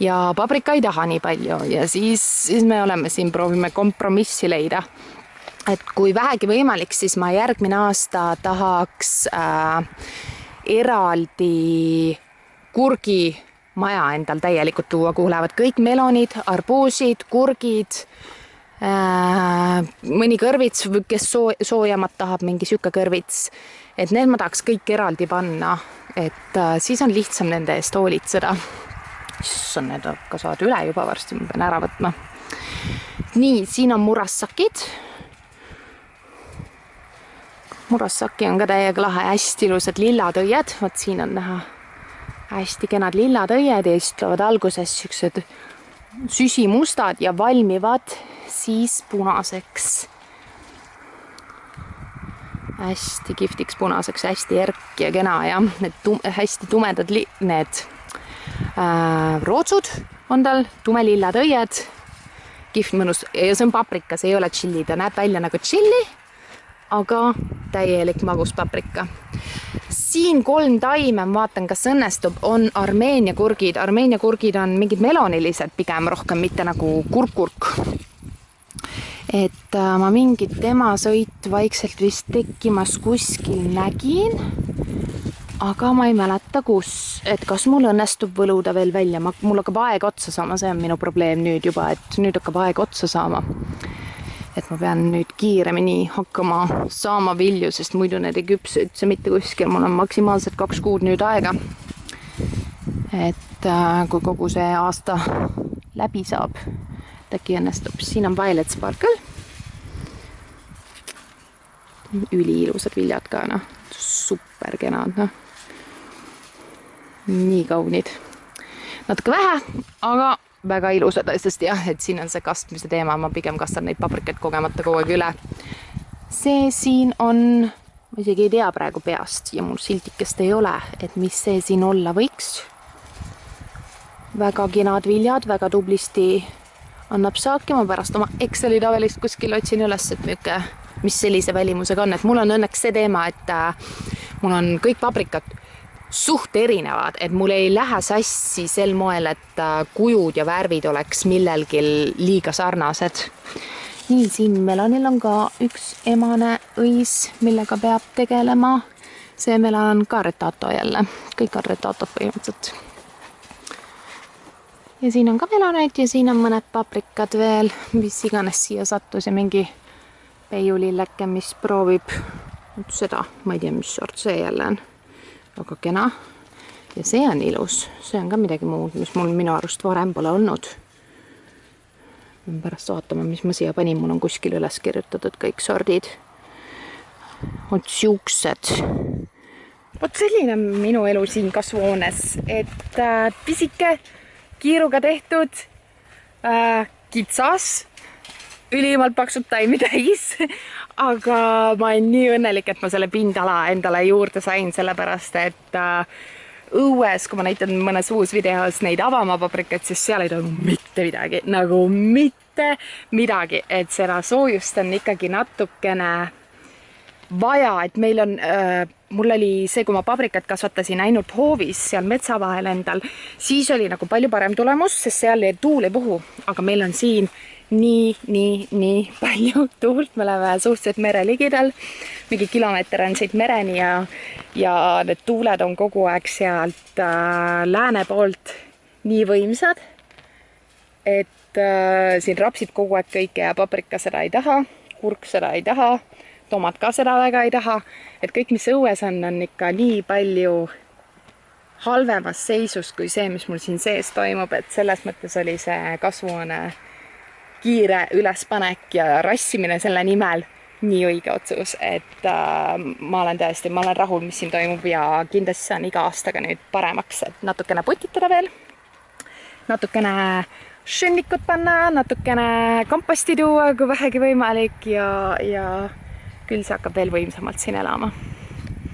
ja paprika ei taha nii palju ja siis me oleme siin, proovime kompromissi leida. Et kui vähegi võimalik, siis ma järgmine aasta tahaks eraldi kurgimaja endal täielikult tuua, kuhu lähevad kõik melonid, arbuusid, kurgid, mõni kõrvits, kes soojamat tahab, mingi süke kõrvits. Et need ma tahaks kõik eraldi panna, et siis on lihtsam nende eest hoolitseda. Issand, need ka saad üle juba varsti, ma pean ära võtma. Nii, siin on murassakid. Murassaki on ka täiega lahe, hästi ilusad lillatõied. Võt siin on näha hästi kenad lillatõied ja siis tulevad alguses siuksed süsimustad ja valmivad siis punaseks. Hästi kihvtiks punaseks, hästi erk ja kena ja need hästi tumedad need rootsud on tal, tume lillatõied, kihvt mõnus ja see on paprika, see ei ole tšilli, ta näeb välja nagu tšilli, aga täielik magus paprika. Siin 3 taime, ma vaatan, kas õnnestub, on Armeenia kurgid. Armeenia kurgid on mingid melonilised pigem rohkem, mitte nagu kurk. Et ma mingit tema sõit vaikselt vist tekkimas kuskil nägin, aga ma ei mäleta kus, et kas mul õnnestub võluda veel välja. Mul hakkab aeg otsa saama, see on minu probleem nüüd juba, et nüüd hakkab aeg otsa saama. Et ma pean nüüd kiiremini hakkama saama vilju, sest muidu need ei küpse üldse mitte kuskil. Mul on maksimaalselt 2 kuud nüüd aega. Et kui kogu see aasta läbi saab, äkki õnnestub. Siin on Violet Sparkle. Üliilusad viljad ka, super kenad. Nii kaunid. Natuke vähe, aga väga ilusad, sest jah, et siin on see kastmise teema, ma pigem kastan neid paprikaid kogemata kogu aeg üle. See siin on, ma isegi ei tea praegu peast ja mul siltikest ei ole, et mis see siin olla võiks. Väga kenad viljad, väga tublisti annab saaki, ma pärast oma Exceli tabelist kuskil otsin üles, et mis sellise välimusega on, et mul on õnneks see teema, et mul on kõik paprikad suht erinevad, et mul ei lähe sassi sel moel, et kujud ja värvid oleks millelgi liiga sarnased. Nii, siin melonil on ka üks emane õis, millega peab tegelema. See melon on ka retato jälle. Kõik on retatot põhimõtteliselt. Ja siin on ka meloneid ja siin on mõned paprikad veel, mis iganes siia sattus ja mingi peiulilleke, mis proovib seda. Ma ei tea, mis sort see jälle on. Aga kena. Ja see on ilus. See on ka midagi muud, mis mul minu arust varem pole olnud. Pärast vaatama, mis ma siia panin. Mul on kuskil üles kirjutatud kõik sordid. On siuksed. Vot selline on minu elu siin kasvuhoones. Et pisike, kiiruga tehtud, kitsas, ülimalt paksud taimi täis, aga ma olen nii õnnelik, et ma selle pindala endale juurde sain, sellepärast, et õues, kui ma näitan mõnes uus videos neid avamaapaprikat, siis seal ei toimu mitte midagi, nagu mitte midagi, et seda soojust on ikkagi natukene vaja, et meil on, mul oli see, kui ma paprikat kasvatasin ainult hoovis seal metsa vahel endal, siis oli nagu palju parem tulemus, sest seal tuul ei puhu, aga meil on siin nii palju tuult, me oleme suhteliselt mere ligidal, mingi kilomeeter on siit mereni ja need tuuled on kogu aeg sealt lääne poolt nii võimsad, et siin rapsib kogu aeg kõike ja paprika seda ei taha, kurk seda ei taha, tomat ka seda väga ei taha, et kõik, mis õues on ikka nii palju halvemas seisus kui see, mis mul siin sees toimub, et selles mõttes oli see kasvuhoone kiire ülespanek ja rassimine selle nimel nii õige otsus, et ma olen rahul, mis siin toimub ja kindlasti saan iga aastaga nüüd paremaks, et natukene putitada veel, natukene šünnikut panna, natukene komposti tuua, kui vähegi võimalik ja küll see hakkab veel võimsamalt siin elama.